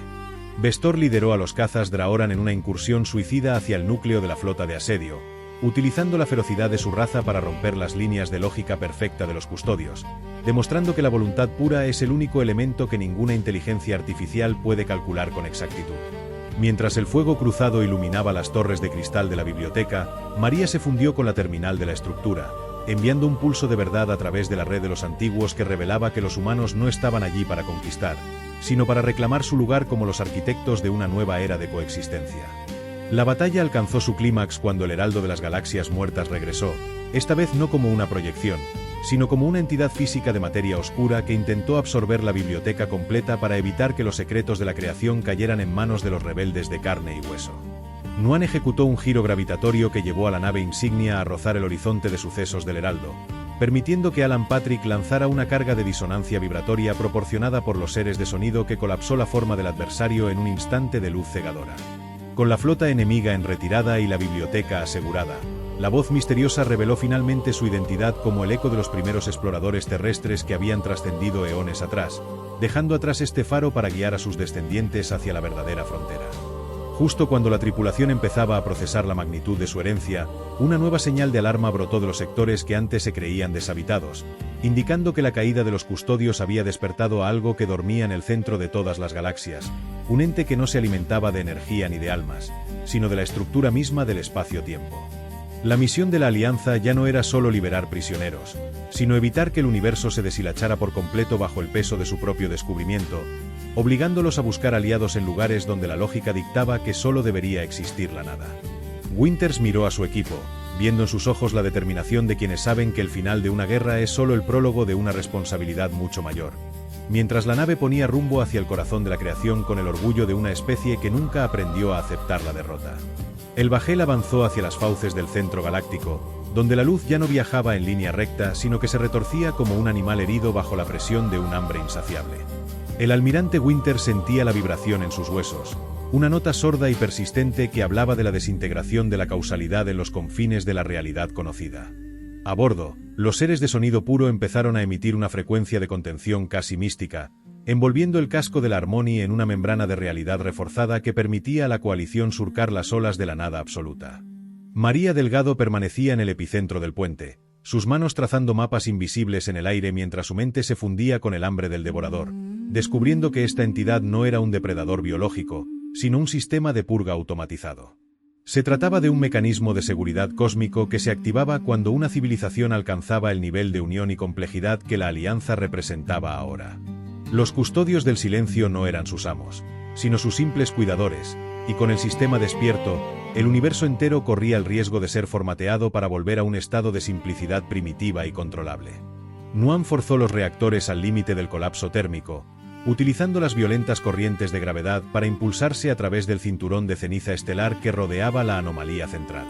Vestor lideró a los cazas Draoran en una incursión suicida hacia el núcleo de la flota de asedio, utilizando la ferocidad de su raza para romper las líneas de lógica perfecta de los custodios, demostrando que la voluntad pura es el único elemento que ninguna inteligencia artificial puede calcular con exactitud. Mientras el fuego cruzado iluminaba las torres de cristal de la biblioteca, María se fundió con la terminal de la estructura, enviando un pulso de verdad a través de la red de los antiguos que revelaba que los humanos no estaban allí para conquistar, sino para reclamar su lugar como los arquitectos de una nueva era de coexistencia. La batalla alcanzó su clímax cuando el Heraldo de las Galaxias Muertas regresó, esta vez no como una proyección, sino como una entidad física de materia oscura que intentó absorber la biblioteca completa para evitar que los secretos de la creación cayeran en manos de los rebeldes de carne y hueso. Nuan ejecutó un giro gravitatorio que llevó a la nave insignia a rozar el horizonte de sucesos del Heraldo, permitiendo que Alan Patrick lanzara una carga de disonancia vibratoria proporcionada por los seres de sonido que colapsó la forma del adversario en un instante de luz cegadora. Con la flota enemiga en retirada y la biblioteca asegurada, la voz misteriosa reveló finalmente su identidad como el eco de los primeros exploradores terrestres que habían trascendido eones atrás, dejando atrás este faro para guiar a sus descendientes hacia la verdadera frontera. Justo cuando la tripulación empezaba a procesar la magnitud de su herencia, una nueva señal de alarma brotó de los sectores que antes se creían deshabitados, indicando que la caída de los custodios había despertado a algo que dormía en el centro de todas las galaxias, un ente que no se alimentaba de energía ni de almas, sino de la estructura misma del espacio-tiempo. La misión de la Alianza ya no era solo liberar prisioneros, sino evitar que el universo se deshilachara por completo bajo el peso de su propio descubrimiento, obligándolos a buscar aliados en lugares donde la lógica dictaba que solo debería existir la nada. Winters miró a su equipo, viendo en sus ojos la determinación de quienes saben que el final de una guerra es solo el prólogo de una responsabilidad mucho mayor. Mientras la nave ponía rumbo hacia el corazón de la creación con el orgullo de una especie que nunca aprendió a aceptar la derrota. El bajel avanzó hacia las fauces del centro galáctico, donde la luz ya no viajaba en línea recta, sino que se retorcía como un animal herido bajo la presión de un hambre insaciable. El almirante Winters sentía la vibración en sus huesos, una nota sorda y persistente que hablaba de la desintegración de la causalidad en los confines de la realidad conocida. A bordo, los seres de sonido puro empezaron a emitir una frecuencia de contención casi mística, envolviendo el casco de la Harmony en una membrana de realidad reforzada que permitía a la coalición surcar las olas de la nada absoluta. María Delgado permanecía en el epicentro del puente, sus manos trazando mapas invisibles en el aire mientras su mente se fundía con el hambre del devorador, descubriendo que esta entidad no era un depredador biológico, sino un sistema de purga automatizado. Se trataba de un mecanismo de seguridad cósmico que se activaba cuando una civilización alcanzaba el nivel de unión y complejidad que la Alianza representaba ahora. Los custodios del silencio no eran sus amos, sino sus simples cuidadores, y con el sistema despierto, el universo entero corría el riesgo de ser formateado para volver a un estado de simplicidad primitiva y controlable. Nuan forzó los reactores al límite del colapso térmico, utilizando las violentas corrientes de gravedad para impulsarse a través del cinturón de ceniza estelar que rodeaba la anomalía central.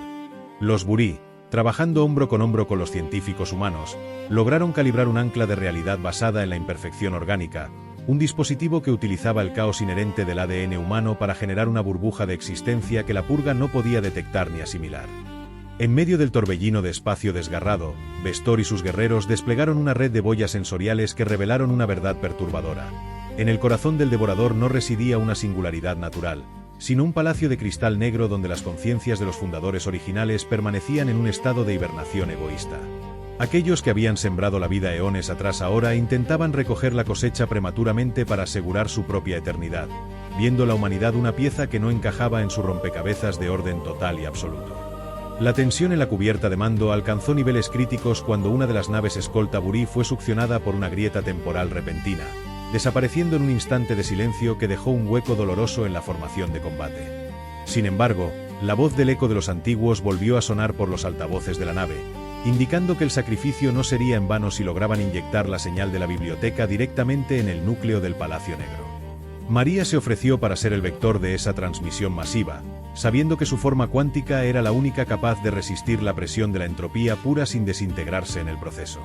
Los Burí, trabajando hombro con los científicos humanos, lograron calibrar un ancla de realidad basada en la imperfección orgánica, un dispositivo que utilizaba el caos inherente del ADN humano para generar una burbuja de existencia que la purga no podía detectar ni asimilar. En medio del torbellino de espacio desgarrado, Vestor y sus guerreros desplegaron una red de boyas sensoriales que revelaron una verdad perturbadora. En el corazón del devorador no residía una singularidad natural, sino un palacio de cristal negro donde las conciencias de los fundadores originales permanecían en un estado de hibernación egoísta. Aquellos que habían sembrado la vida eones atrás ahora intentaban recoger la cosecha prematuramente para asegurar su propia eternidad, viendo la humanidad una pieza que no encajaba en su rompecabezas de orden total y absoluto. La tensión en la cubierta de mando alcanzó niveles críticos cuando una de las naves escolta Burí fue succionada por una grieta temporal repentina, desapareciendo en un instante de silencio que dejó un hueco doloroso en la formación de combate. Sin embargo, la voz del eco de los antiguos volvió a sonar por los altavoces de la nave, indicando que el sacrificio no sería en vano si lograban inyectar la señal de la biblioteca directamente en el núcleo del Palacio Negro. María se ofreció para ser el vector de esa transmisión masiva, sabiendo que su forma cuántica era la única capaz de resistir la presión de la entropía pura sin desintegrarse en el proceso.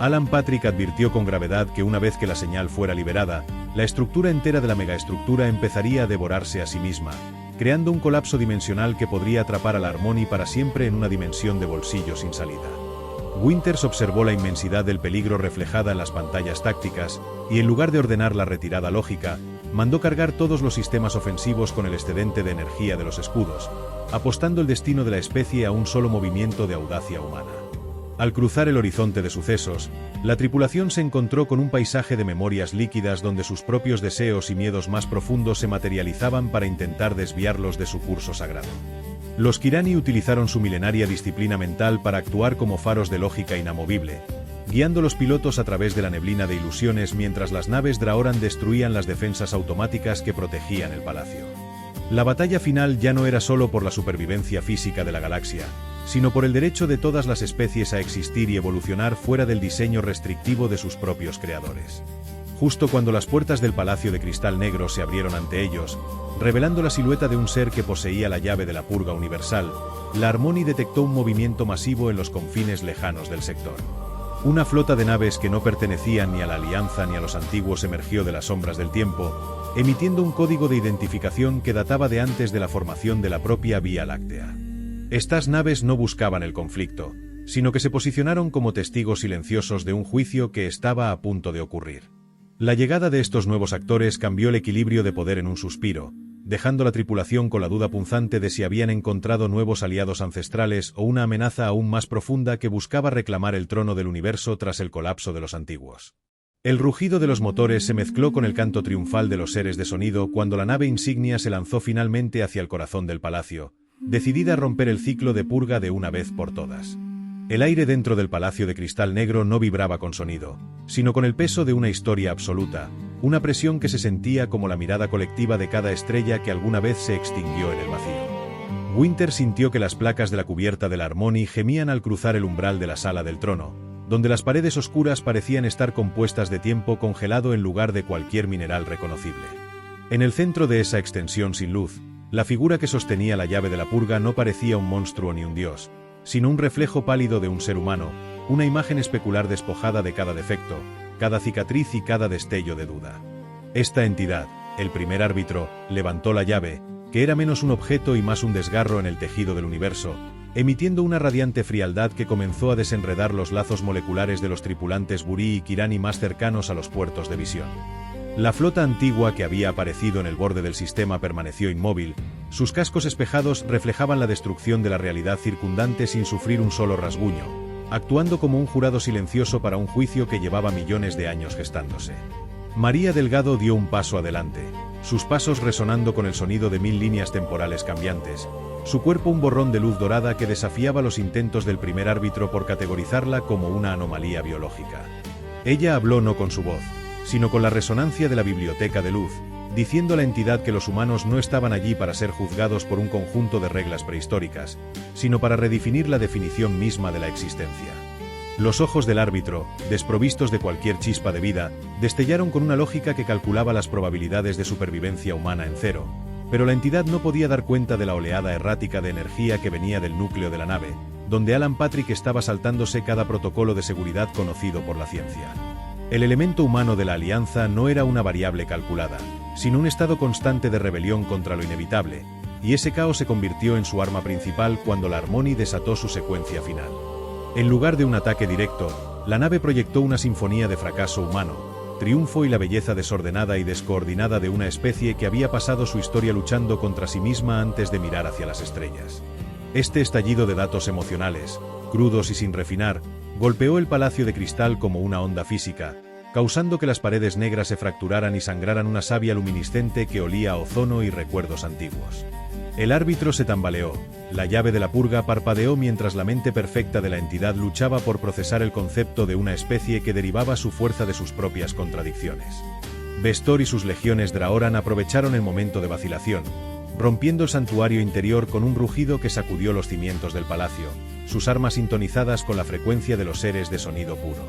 Alan Patrick advirtió con gravedad que una vez que la señal fuera liberada, la estructura entera de la megaestructura empezaría a devorarse a sí misma, creando un colapso dimensional que podría atrapar a la Harmony para siempre en una dimensión de bolsillo sin salida. Winters observó la inmensidad del peligro reflejada en las pantallas tácticas, y en lugar de ordenar la retirada lógica, mandó cargar todos los sistemas ofensivos con el excedente de energía de los escudos, apostando el destino de la especie a un solo movimiento de audacia humana. Al cruzar el horizonte de sucesos, la tripulación se encontró con un paisaje de memorias líquidas donde sus propios deseos y miedos más profundos se materializaban para intentar desviarlos de su curso sagrado. Los Kirani utilizaron su milenaria disciplina mental para actuar como faros de lógica inamovible, guiando los pilotos a través de la neblina de ilusiones mientras las naves Draoran destruían las defensas automáticas que protegían el palacio. La batalla final ya no era solo por la supervivencia física de la galaxia, sino por el derecho de todas las especies a existir y evolucionar fuera del diseño restrictivo de sus propios creadores. Justo cuando las puertas del Palacio de Cristal Negro se abrieron ante ellos, revelando la silueta de un ser que poseía la llave de la purga universal, la Harmony detectó un movimiento masivo en los confines lejanos del sector. Una flota de naves que no pertenecían ni a la Alianza ni a los antiguos emergió de las sombras del tiempo, emitiendo un código de identificación que databa de antes de la formación de la propia Vía Láctea. Estas naves no buscaban el conflicto, sino que se posicionaron como testigos silenciosos de un juicio que estaba a punto de ocurrir. La llegada de estos nuevos actores cambió el equilibrio de poder en un suspiro, dejando la tripulación con la duda punzante de si habían encontrado nuevos aliados ancestrales o una amenaza aún más profunda que buscaba reclamar el trono del universo tras el colapso de los antiguos. El rugido de los motores se mezcló con el canto triunfal de los seres de sonido cuando la nave insignia se lanzó finalmente hacia el corazón del palacio, decidida a romper el ciclo de purga de una vez por todas. El aire dentro del Palacio de Cristal Negro no vibraba con sonido, sino con el peso de una historia absoluta, una presión que se sentía como la mirada colectiva de cada estrella que alguna vez se extinguió en el vacío. Winter sintió que las placas de la cubierta de la Harmony gemían al cruzar el umbral de la sala del trono, donde las paredes oscuras parecían estar compuestas de tiempo congelado en lugar de cualquier mineral reconocible. En el centro de esa extensión sin luz, la figura que sostenía la llave de la purga no parecía un monstruo ni un dios, sino un reflejo pálido de un ser humano, una imagen especular despojada de cada defecto, cada cicatriz y cada destello de duda. Esta entidad, el primer árbitro, levantó la llave, que era menos un objeto y más un desgarro en el tejido del universo, emitiendo una radiante frialdad que comenzó a desenredar los lazos moleculares de los tripulantes Burí y Kirani más cercanos a los puertos de visión. La flota antigua que había aparecido en el borde del sistema permaneció inmóvil, sus cascos espejados reflejaban la destrucción de la realidad circundante sin sufrir un solo rasguño, actuando como un jurado silencioso para un juicio que llevaba millones de años gestándose. María Delgado dio un paso adelante, sus pasos resonando con el sonido de 1000 líneas temporales cambiantes, su cuerpo un borrón de luz dorada que desafiaba los intentos del primer árbitro por categorizarla como una anomalía biológica. Ella habló no con su voz, sino con la resonancia de la biblioteca de luz, diciendo a la entidad que los humanos no estaban allí para ser juzgados por un conjunto de reglas prehistóricas, sino para redefinir la definición misma de la existencia. Los ojos del árbitro, desprovistos de cualquier chispa de vida, destellaron con una lógica que calculaba las probabilidades de supervivencia humana en cero, pero la entidad no podía dar cuenta de la oleada errática de energía que venía del núcleo de la nave, donde Alan Patrick estaba saltándose cada protocolo de seguridad conocido por la ciencia. El elemento humano de la Alianza no era una variable calculada, sino un estado constante de rebelión contra lo inevitable, y ese caos se convirtió en su arma principal cuando la Harmony desató su secuencia final. En lugar de un ataque directo, la nave proyectó una sinfonía de fracaso humano, triunfo y la belleza desordenada y descoordinada de una especie que había pasado su historia luchando contra sí misma antes de mirar hacia las estrellas. Este estallido de datos emocionales, crudos y sin refinar, golpeó el Palacio de Cristal como una onda física, causando que las paredes negras se fracturaran y sangraran una savia luminiscente que olía a ozono y recuerdos antiguos. El árbitro se tambaleó, la llave de la purga parpadeó mientras la mente perfecta de la entidad luchaba por procesar el concepto de una especie que derivaba su fuerza de sus propias contradicciones. Vestor y sus legiones Draoran aprovecharon el momento de vacilación, rompiendo el santuario interior con un rugido que sacudió los cimientos del palacio, sus armas sintonizadas con la frecuencia de los seres de sonido puro.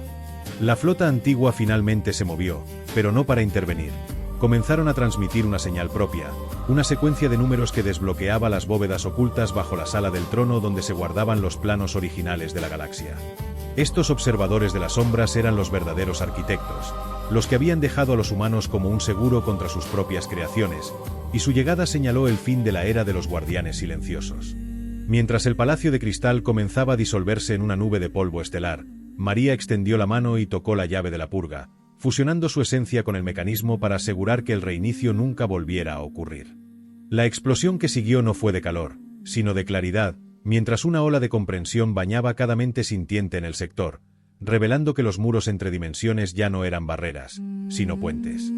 La flota antigua finalmente se movió, pero no para intervenir. Comenzaron a transmitir una señal propia, una secuencia de números que desbloqueaba las bóvedas ocultas bajo la sala del trono donde se guardaban los planos originales de la galaxia. Estos observadores de las sombras eran los verdaderos arquitectos, los que habían dejado a los humanos como un seguro contra sus propias creaciones, y su llegada señaló el fin de la era de los guardianes silenciosos. Mientras el Palacio de Cristal comenzaba a disolverse en una nube de polvo estelar, María extendió la mano y tocó la llave de la purga, fusionando su esencia con el mecanismo para asegurar que el reinicio nunca volviera a ocurrir. La explosión que siguió no fue de calor, sino de claridad, mientras una ola de comprensión bañaba cada mente sintiente en el sector, revelando que los muros entre dimensiones ya no eran barreras, sino puentes.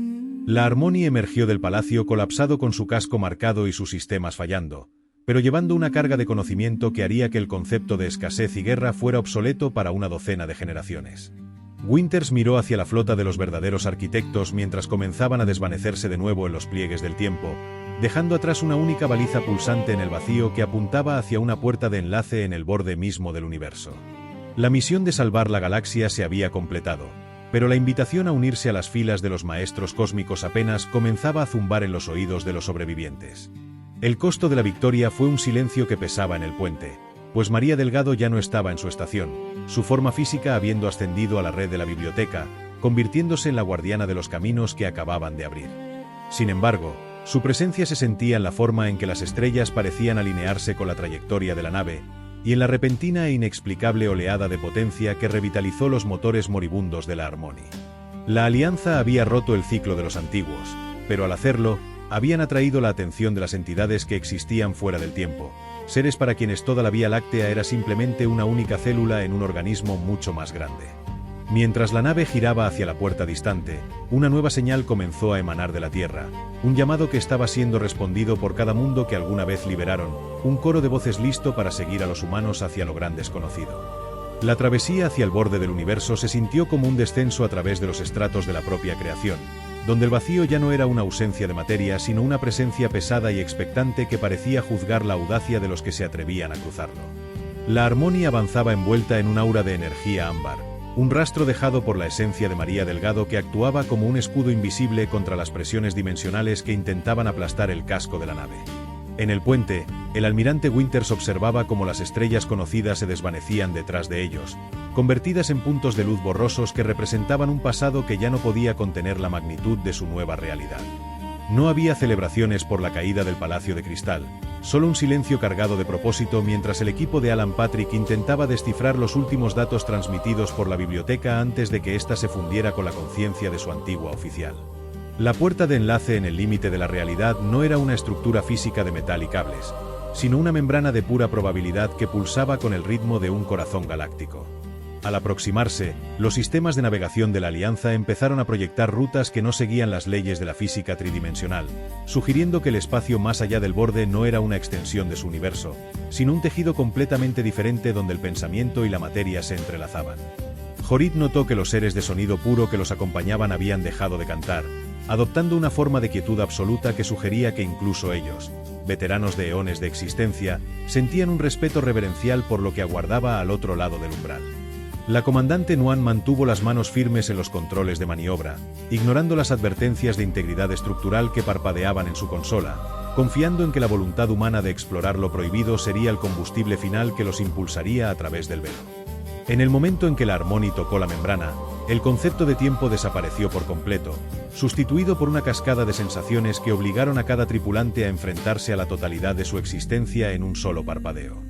La Harmonie emergió del palacio colapsado con su casco marcado y sus sistemas fallando, pero llevando una carga de conocimiento que haría que el concepto de escasez y guerra fuera obsoleto para una docena de generaciones. Winters miró hacia la flota de los verdaderos arquitectos mientras comenzaban a desvanecerse de nuevo en los pliegues del tiempo, dejando atrás una única baliza pulsante en el vacío que apuntaba hacia una puerta de enlace en el borde mismo del universo. La misión de salvar la galaxia se había completado, pero la invitación a unirse a las filas de los maestros cósmicos apenas comenzaba a zumbar en los oídos de los sobrevivientes. El costo de la victoria fue un silencio que pesaba en el puente, pues María Delgado ya no estaba en su estación, su forma física habiendo ascendido a la red de la biblioteca, convirtiéndose en la guardiana de los caminos que acababan de abrir. Sin embargo, su presencia se sentía en la forma en que las estrellas parecían alinearse con la trayectoria de la nave, y en la repentina e inexplicable oleada de potencia que revitalizó los motores moribundos de la Harmonie. La Alianza había roto el ciclo de los antiguos, pero al hacerlo, habían atraído la atención de las entidades que existían fuera del tiempo, seres para quienes toda la Vía Láctea era simplemente una única célula en un organismo mucho más grande. Mientras la nave giraba hacia la puerta distante, una nueva señal comenzó a emanar de la Tierra, un llamado que estaba siendo respondido por cada mundo que alguna vez liberaron, un coro de voces listo para seguir a los humanos hacia lo gran desconocido. La travesía hacia el borde del universo se sintió como un descenso a través de los estratos de la propia creación, donde el vacío ya no era una ausencia de materia sino una presencia pesada y expectante que parecía juzgar la audacia de los que se atrevían a cruzarlo. La Harmonie avanzaba envuelta en un aura de energía ámbar, un rastro dejado por la esencia de María Delgado que actuaba como un escudo invisible contra las presiones dimensionales que intentaban aplastar el casco de la nave. En el puente, el almirante Winters observaba cómo las estrellas conocidas se desvanecían detrás de ellos, convertidas en puntos de luz borrosos que representaban un pasado que ya no podía contener la magnitud de su nueva realidad. No había celebraciones por la caída del Palacio de Cristal, solo un silencio cargado de propósito mientras el equipo de Alan Patrick intentaba descifrar los últimos datos transmitidos por la biblioteca antes de que ésta se fundiera con la conciencia de su antigua oficial. La puerta de enlace en el límite de la realidad no era una estructura física de metal y cables, sino una membrana de pura probabilidad que pulsaba con el ritmo de un corazón galáctico. Al aproximarse, los sistemas de navegación de la Alianza empezaron a proyectar rutas que no seguían las leyes de la física tridimensional, sugiriendo que el espacio más allá del borde no era una extensión de su universo, sino un tejido completamente diferente donde el pensamiento y la materia se entrelazaban. Jorid notó que los seres de sonido puro que los acompañaban habían dejado de cantar, adoptando una forma de quietud absoluta que sugería que incluso ellos, veteranos de eones de existencia, sentían un respeto reverencial por lo que aguardaba al otro lado del umbral. La comandante Nuan mantuvo las manos firmes en los controles de maniobra, ignorando las advertencias de integridad estructural que parpadeaban en su consola, confiando en que la voluntad humana de explorar lo prohibido sería el combustible final que los impulsaría a través del velo. En el momento en que la Harmonie tocó la membrana, el concepto de tiempo desapareció por completo, sustituido por una cascada de sensaciones que obligaron a cada tripulante a enfrentarse a la totalidad de su existencia en un solo parpadeo.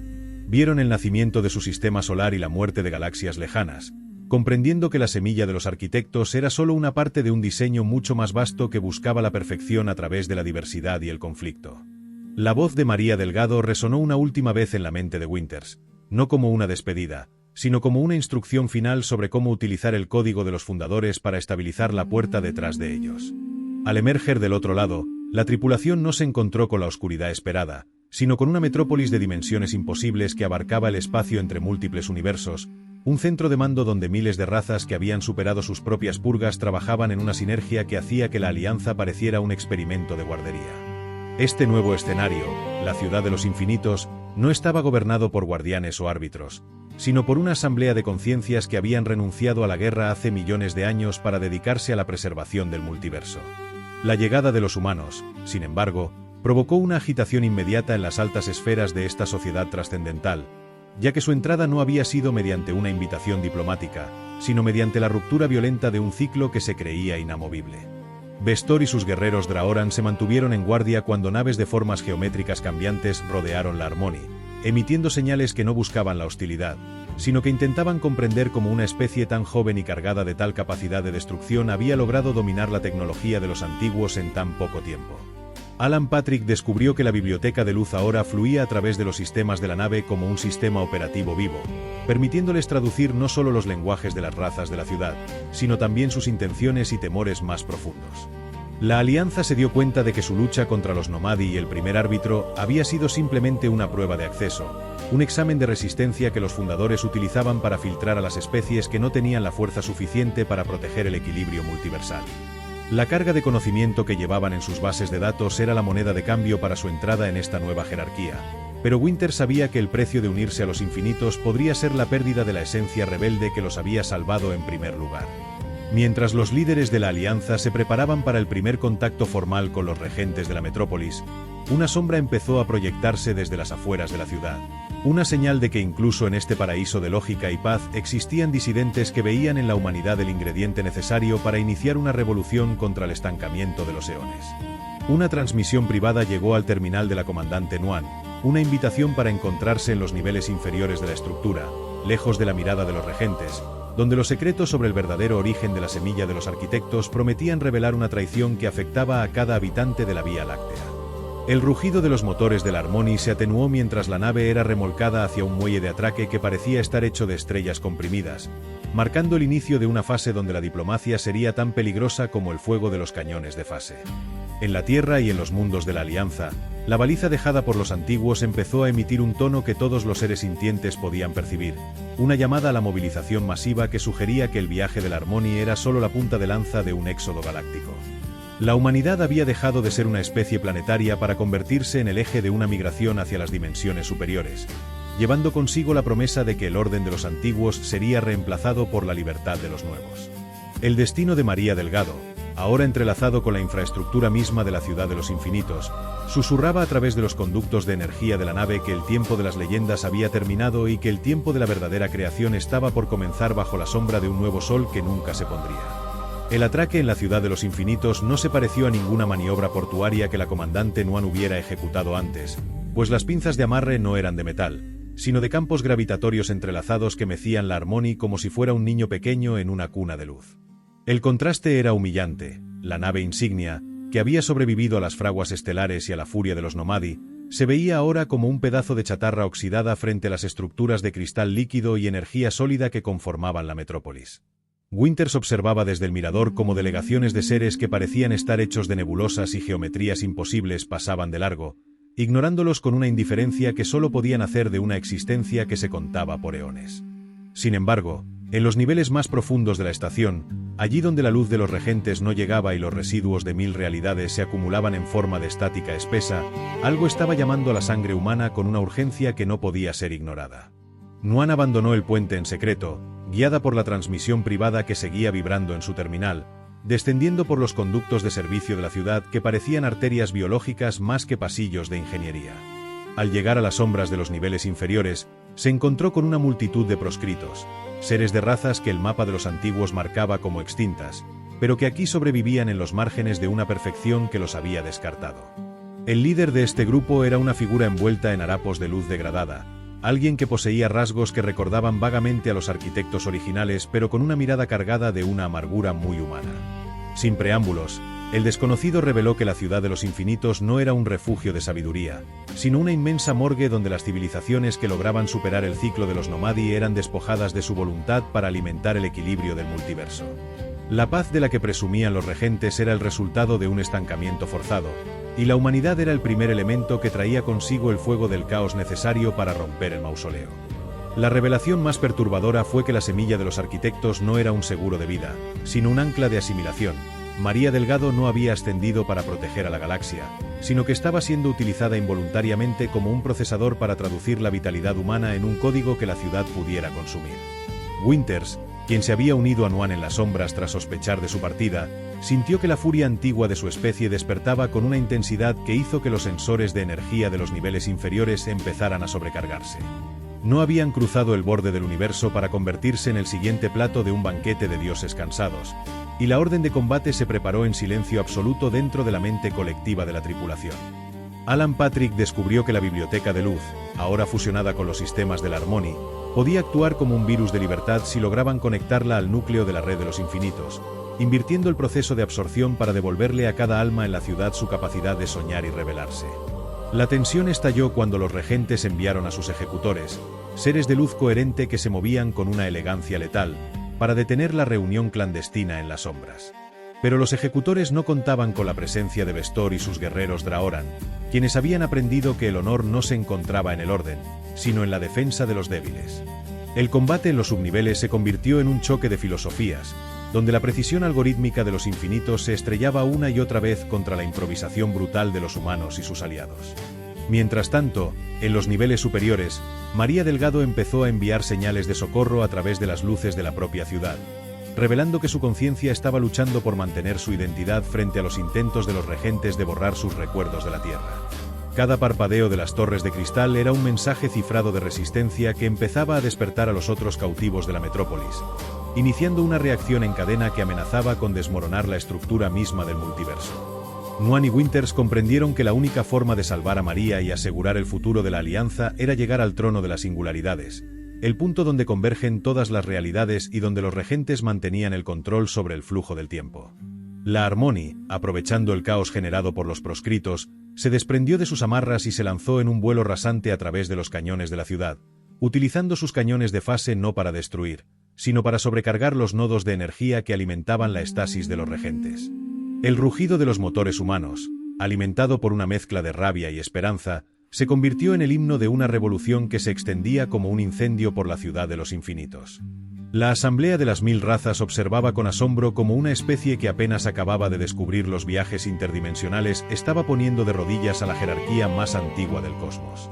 Vieron el nacimiento de su sistema solar y la muerte de galaxias lejanas, comprendiendo que la semilla de los arquitectos era solo una parte de un diseño mucho más vasto que buscaba la perfección a través de la diversidad y el conflicto. La voz de María Delgado resonó una última vez en la mente de Winters, no como una despedida, sino como una instrucción final sobre cómo utilizar el código de los fundadores para estabilizar la puerta detrás de ellos. Al emerger del otro lado, la tripulación no se encontró con la oscuridad esperada, sino con una metrópolis de dimensiones imposibles que abarcaba el espacio entre múltiples universos, un centro de mando donde miles de razas que habían superado sus propias purgas trabajaban en una sinergia que hacía que la Alianza pareciera un experimento de guardería. Este nuevo escenario, la ciudad de los infinitos, no estaba gobernado por guardianes o árbitros, sino por una asamblea de conciencias que habían renunciado a la guerra hace millones de años para dedicarse a la preservación del multiverso. La llegada de los humanos, sin embargo, provocó una agitación inmediata en las altas esferas de esta sociedad trascendental, ya que su entrada no había sido mediante una invitación diplomática, sino mediante la ruptura violenta de un ciclo que se creía inamovible. Vestor y sus guerreros Draoran se mantuvieron en guardia cuando naves de formas geométricas cambiantes rodearon la Harmony, emitiendo señales que no buscaban la hostilidad, sino que intentaban comprender cómo una especie tan joven y cargada de tal capacidad de destrucción había logrado dominar la tecnología de los antiguos en tan poco tiempo. Alan Patrick descubrió que la biblioteca de luz ahora fluía a través de los sistemas de la nave como un sistema operativo vivo, permitiéndoles traducir no solo los lenguajes de las razas de la ciudad, sino también sus intenciones y temores más profundos. La Alianza se dio cuenta de que su lucha contra los Nomadi y el primer árbitro había sido simplemente una prueba de acceso, un examen de resistencia que los fundadores utilizaban para filtrar a las especies que no tenían la fuerza suficiente para proteger el equilibrio multiversal. La carga de conocimiento que llevaban en sus bases de datos era la moneda de cambio para su entrada en esta nueva jerarquía, pero Winter sabía que el precio de unirse a los infinitos podría ser la pérdida de la esencia rebelde que los había salvado en primer lugar. Mientras los líderes de la Alianza se preparaban para el primer contacto formal con los regentes de la metrópolis, una sombra empezó a proyectarse desde las afueras de la ciudad. Una señal de que incluso en este paraíso de lógica y paz existían disidentes que veían en la humanidad el ingrediente necesario para iniciar una revolución contra el estancamiento de los eones. Una transmisión privada llegó al terminal de la comandante Nuan, una invitación para encontrarse en los niveles inferiores de la estructura, lejos de la mirada de los regentes, donde los secretos sobre el verdadero origen de la semilla de los arquitectos prometían revelar una traición que afectaba a cada habitante de la Vía Láctea. El rugido de los motores de la Harmony se atenuó mientras la nave era remolcada hacia un muelle de atraque que parecía estar hecho de estrellas comprimidas, marcando el inicio de una fase donde la diplomacia sería tan peligrosa como el fuego de los cañones de fase. En la Tierra y en los mundos de la Alianza, la baliza dejada por los antiguos empezó a emitir un tono que todos los seres sintientes podían percibir, una llamada a la movilización masiva que sugería que el viaje de la Harmony era solo la punta de lanza de un éxodo galáctico. La humanidad había dejado de ser una especie planetaria para convertirse en el eje de una migración hacia las dimensiones superiores, llevando consigo la promesa de que el orden de los antiguos sería reemplazado por la libertad de los nuevos. El destino de María Delgado, ahora entrelazado con la infraestructura misma de la ciudad de los infinitos, susurraba a través de los conductos de energía de la nave que el tiempo de las leyendas había terminado y que el tiempo de la verdadera creación estaba por comenzar bajo la sombra de un nuevo sol que nunca se pondría. El atraque en la ciudad de los infinitos no se pareció a ninguna maniobra portuaria que la comandante Nuan hubiera ejecutado antes, pues las pinzas de amarre no eran de metal, sino de campos gravitatorios entrelazados que mecían la Harmony como si fuera un niño pequeño en una cuna de luz. El contraste era humillante. La nave insignia, que había sobrevivido a las fraguas estelares y a la furia de los Nomadi, se veía ahora como un pedazo de chatarra oxidada frente a las estructuras de cristal líquido y energía sólida que conformaban la metrópolis. Winters observaba desde el mirador cómo delegaciones de seres que parecían estar hechos de nebulosas y geometrías imposibles pasaban de largo, ignorándolos con una indiferencia que solo podían hacer de una existencia que se contaba por eones. Sin embargo, en los niveles más profundos de la estación, allí donde la luz de los regentes no llegaba y los residuos de 1000 realidades se acumulaban en forma de estática espesa, algo estaba llamando a la sangre humana con una urgencia que no podía ser ignorada. Nuan abandonó el puente en secreto, guiada por la transmisión privada que seguía vibrando en su terminal, descendiendo por los conductos de servicio de la ciudad que parecían arterias biológicas más que pasillos de ingeniería. Al llegar a las sombras de los niveles inferiores, se encontró con una multitud de proscritos, seres de razas que el mapa de los antiguos marcaba como extintas, pero que aquí sobrevivían en los márgenes de una perfección que los había descartado. El líder de este grupo era una figura envuelta en harapos de luz degradada, alguien que poseía rasgos que recordaban vagamente a los arquitectos originales pero con una mirada cargada de una amargura muy humana. Sin preámbulos, el desconocido reveló que la ciudad de los infinitos no era un refugio de sabiduría, sino una inmensa morgue donde las civilizaciones que lograban superar el ciclo de los Nomadi eran despojadas de su voluntad para alimentar el equilibrio del multiverso. La paz de la que presumían los regentes era el resultado de un estancamiento forzado, y la humanidad era el primer elemento que traía consigo el fuego del caos necesario para romper el mausoleo. La revelación más perturbadora fue que la semilla de los arquitectos no era un seguro de vida, sino un ancla de asimilación. María Delgado no había ascendido para proteger a la galaxia, sino que estaba siendo utilizada involuntariamente como un procesador para traducir la vitalidad humana en un código que la ciudad pudiera consumir. Winters, quien se había unido a Nuan en las sombras tras sospechar de su partida, sintió que la furia antigua de su especie despertaba con una intensidad que hizo que los sensores de energía de los niveles inferiores empezaran a sobrecargarse. No habían cruzado el borde del universo para convertirse en el siguiente plato de un banquete de dioses cansados, y la orden de combate se preparó en silencio absoluto dentro de la mente colectiva de la tripulación. Alan Patrick descubrió que la biblioteca de luz, ahora fusionada con los sistemas del Harmony, podía actuar como un virus de libertad si lograban conectarla al núcleo de la red de los infinitos, invirtiendo el proceso de absorción para devolverle a cada alma en la ciudad su capacidad de soñar y rebelarse. La tensión estalló cuando los regentes enviaron a sus ejecutores, seres de luz coherente que se movían con una elegancia letal, para detener la reunión clandestina en las sombras. Pero los ejecutores no contaban con la presencia de Vestor y sus guerreros Draoran, quienes habían aprendido que el honor no se encontraba en el orden, sino en la defensa de los débiles. El combate en los subniveles se convirtió en un choque de filosofías, donde la precisión algorítmica de los infinitos se estrellaba una y otra vez contra la improvisación brutal de los humanos y sus aliados. Mientras tanto, en los niveles superiores, María Delgado empezó a enviar señales de socorro a través de las luces de la propia ciudad, revelando que su conciencia estaba luchando por mantener su identidad frente a los intentos de los regentes de borrar sus recuerdos de la Tierra. Cada parpadeo de las torres de cristal era un mensaje cifrado de resistencia que empezaba a despertar a los otros cautivos de la metrópolis, iniciando una reacción en cadena que amenazaba con desmoronar la estructura misma del multiverso. Nuan y Winters comprendieron que la única forma de salvar a María y asegurar el futuro de la Alianza era llegar al trono de las singularidades, el punto donde convergen todas las realidades y donde los regentes mantenían el control sobre el flujo del tiempo. La Harmony, aprovechando el caos generado por los proscritos, se desprendió de sus amarras y se lanzó en un vuelo rasante a través de los cañones de la ciudad, utilizando sus cañones de fase no para destruir, sino para sobrecargar los nodos de energía que alimentaban la estasis de los regentes. El rugido de los motores humanos, alimentado por una mezcla de rabia y esperanza, se convirtió en el himno de una revolución que se extendía como un incendio por la ciudad de los infinitos. La Asamblea de las Mil Razas observaba con asombro cómo una especie que apenas acababa de descubrir los viajes interdimensionales estaba poniendo de rodillas a la jerarquía más antigua del cosmos.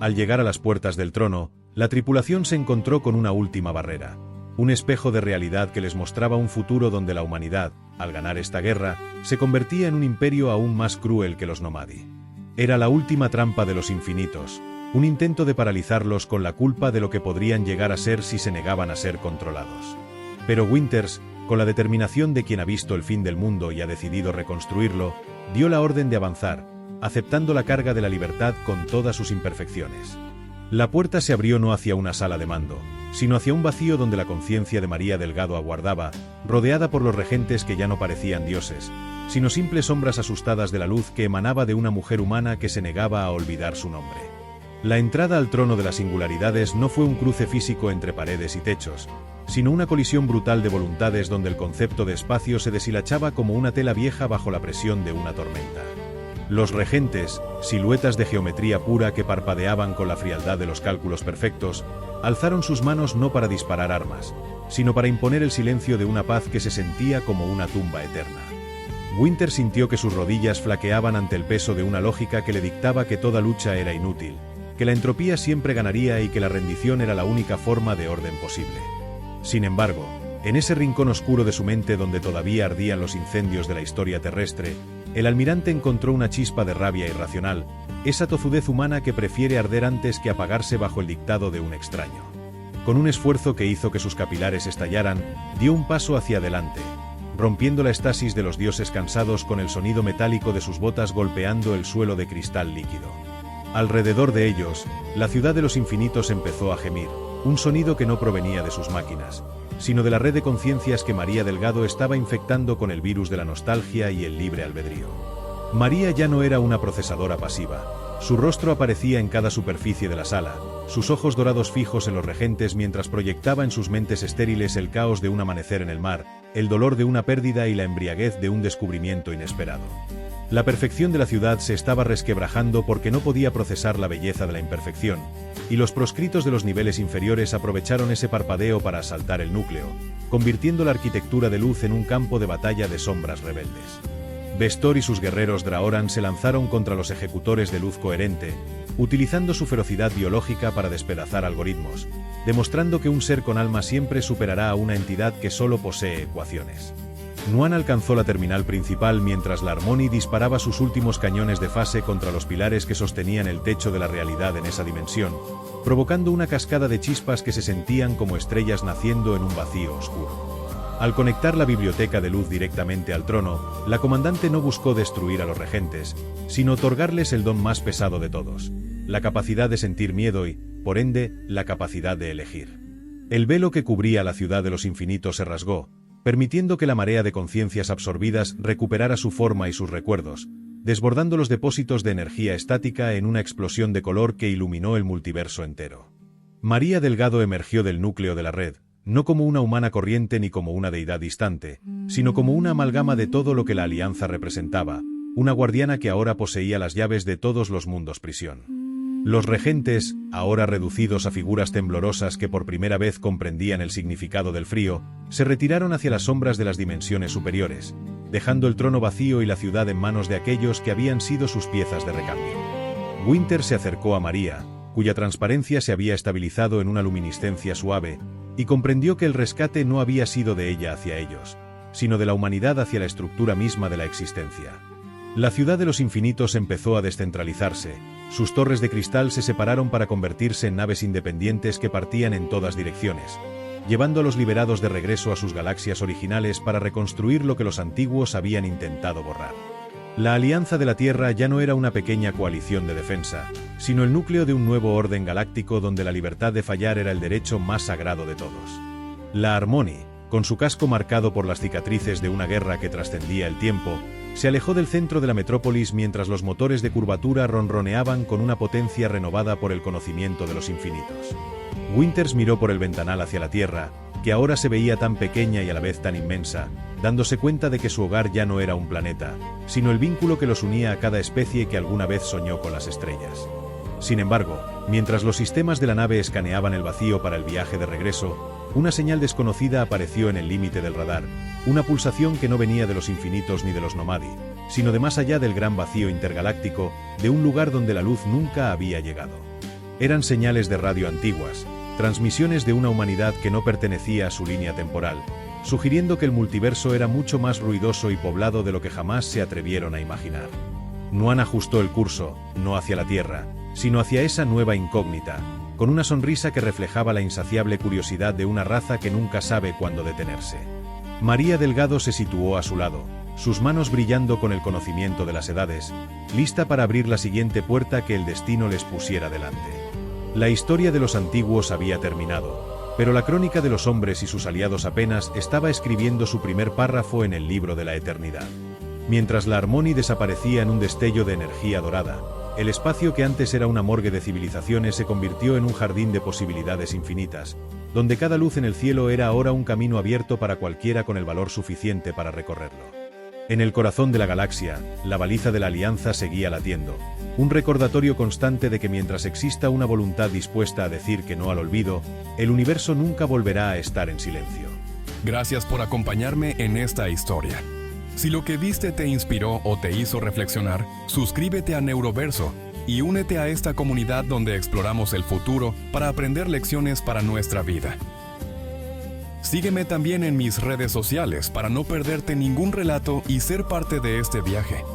Al llegar a las puertas del trono, la tripulación se encontró con una última barrera, un espejo de realidad que les mostraba un futuro donde la humanidad, al ganar esta guerra, se convertía en un imperio aún más cruel que los Nomadi. Era la última trampa de los infinitos, un intento de paralizarlos con la culpa de lo que podrían llegar a ser si se negaban a ser controlados. Pero Winters, con la determinación de quien ha visto el fin del mundo y ha decidido reconstruirlo, dio la orden de avanzar, aceptando la carga de la libertad con todas sus imperfecciones. La puerta se abrió no hacia una sala de mando, sino hacia un vacío donde la conciencia de María Delgado aguardaba, rodeada por los regentes que ya no parecían dioses, sino simples sombras asustadas de la luz que emanaba de una mujer humana que se negaba a olvidar su nombre. La entrada al trono de las singularidades no fue un cruce físico entre paredes y techos, sino una colisión brutal de voluntades donde el concepto de espacio se deshilachaba como una tela vieja bajo la presión de una tormenta. Los regentes, siluetas de geometría pura que parpadeaban con la frialdad de los cálculos perfectos, alzaron sus manos no para disparar armas, sino para imponer el silencio de una paz que se sentía como una tumba eterna. Winter sintió que sus rodillas flaqueaban ante el peso de una lógica que le dictaba que toda lucha era inútil, que la entropía siempre ganaría y que la rendición era la única forma de orden posible. Sin embargo, en ese rincón oscuro de su mente donde todavía ardían los incendios de la historia terrestre, el almirante encontró una chispa de rabia irracional, esa tozudez humana que prefiere arder antes que apagarse bajo el dictado de un extraño. Con un esfuerzo que hizo que sus capilares estallaran, dio un paso hacia adelante, rompiendo la estasis de los dioses cansados con el sonido metálico de sus botas golpeando el suelo de cristal líquido. Alrededor de ellos, la ciudad de los infinitos empezó a gemir, un sonido que no provenía de sus máquinas, sino de la red de conciencias que María Delgado estaba infectando con el virus de la nostalgia y el libre albedrío. María ya no era una procesadora pasiva. Su rostro aparecía en cada superficie de la sala, sus ojos dorados fijos en los regentes mientras proyectaba en sus mentes estériles el caos de un amanecer en el mar, el dolor de una pérdida y la embriaguez de un descubrimiento inesperado. La perfección de la ciudad se estaba resquebrajando porque no podía procesar la belleza de la imperfección, y los proscritos de los niveles inferiores aprovecharon ese parpadeo para asaltar el núcleo, convirtiendo la arquitectura de luz en un campo de batalla de sombras rebeldes. Vestor y sus guerreros Draoran se lanzaron contra los ejecutores de luz coherente, utilizando su ferocidad biológica para despedazar algoritmos, demostrando que un ser con alma siempre superará a una entidad que solo posee ecuaciones. Nuan alcanzó la terminal principal mientras la Harmony disparaba sus últimos cañones de fase contra los pilares que sostenían el techo de la realidad en esa dimensión, provocando una cascada de chispas que se sentían como estrellas naciendo en un vacío oscuro. Al conectar la biblioteca de luz directamente al trono, la comandante no buscó destruir a los regentes, sino otorgarles el don más pesado de todos: la capacidad de sentir miedo y, por ende, la capacidad de elegir. El velo que cubría la ciudad de los infinitos se rasgó, permitiendo que la marea de conciencias absorbidas recuperara su forma y sus recuerdos, desbordando los depósitos de energía estática en una explosión de color que iluminó el multiverso entero. María Delgado emergió del núcleo de la red, no como una humana corriente ni como una deidad distante, sino como una amalgama de todo lo que la Alianza representaba, una guardiana que ahora poseía las llaves de todos los mundos prisión. Los regentes, ahora reducidos a figuras temblorosas que por primera vez comprendían el significado del frío, se retiraron hacia las sombras de las dimensiones superiores, dejando el trono vacío y la ciudad en manos de aquellos que habían sido sus piezas de recambio. Winter se acercó a María, cuya transparencia se había estabilizado en una luminiscencia suave, y comprendió que el rescate no había sido de ella hacia ellos, sino de la humanidad hacia la estructura misma de la existencia. La ciudad de los infinitos empezó a descentralizarse, sus torres de cristal se separaron para convertirse en naves independientes que partían en todas direcciones, llevando a los liberados de regreso a sus galaxias originales para reconstruir lo que los antiguos habían intentado borrar. La Alianza de la Tierra ya no era una pequeña coalición de defensa, sino el núcleo de un nuevo orden galáctico donde la libertad de fallar era el derecho más sagrado de todos. La Harmony, con su casco marcado por las cicatrices de una guerra que trascendía el tiempo, se alejó del centro de la metrópolis mientras los motores de curvatura ronroneaban con una potencia renovada por el conocimiento de los infinitos. Winters miró por el ventanal hacia la Tierra, que ahora se veía tan pequeña y a la vez tan inmensa, dándose cuenta de que su hogar ya no era un planeta, sino el vínculo que los unía a cada especie que alguna vez soñó con las estrellas. Sin embargo, mientras los sistemas de la nave escaneaban el vacío para el viaje de regreso, una señal desconocida apareció en el límite del radar, una pulsación que no venía de los infinitos ni de los Nomadi, sino de más allá del gran vacío intergaláctico, de un lugar donde la luz nunca había llegado. Eran señales de radio antiguas, transmisiones de una humanidad que no pertenecía a su línea temporal, sugiriendo que el multiverso era mucho más ruidoso y poblado de lo que jamás se atrevieron a imaginar. Nuan ajustó el curso, no hacia la Tierra, sino hacia esa nueva incógnita, con una sonrisa que reflejaba la insaciable curiosidad de una raza que nunca sabe cuándo detenerse. María Delgado se situó a su lado, sus manos brillando con el conocimiento de las edades, lista para abrir la siguiente puerta que el destino les pusiera delante. La historia de los antiguos había terminado, pero la crónica de los hombres y sus aliados apenas estaba escribiendo su primer párrafo en el libro de la eternidad. Mientras la Harmony desaparecía en un destello de energía dorada, el espacio que antes era una morgue de civilizaciones se convirtió en un jardín de posibilidades infinitas, donde cada luz en el cielo era ahora un camino abierto para cualquiera con el valor suficiente para recorrerlo. En el corazón de la galaxia, la baliza de la Alianza seguía latiendo, un recordatorio constante de que mientras exista una voluntad dispuesta a decir que no al olvido, el universo nunca volverá a estar en silencio. Gracias por acompañarme en esta historia. Si lo que viste te inspiró o te hizo reflexionar, suscríbete a Neuroverso y únete a esta comunidad donde exploramos el futuro para aprender lecciones para nuestra vida. Sígueme también en mis redes sociales para no perderte ningún relato y ser parte de este viaje.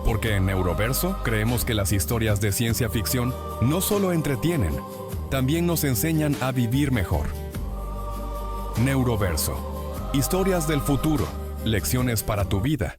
Porque en Neuroverso creemos que las historias de ciencia ficción no solo entretienen, también nos enseñan a vivir mejor. Neuroverso. Historias del futuro. Lecciones para tu vida.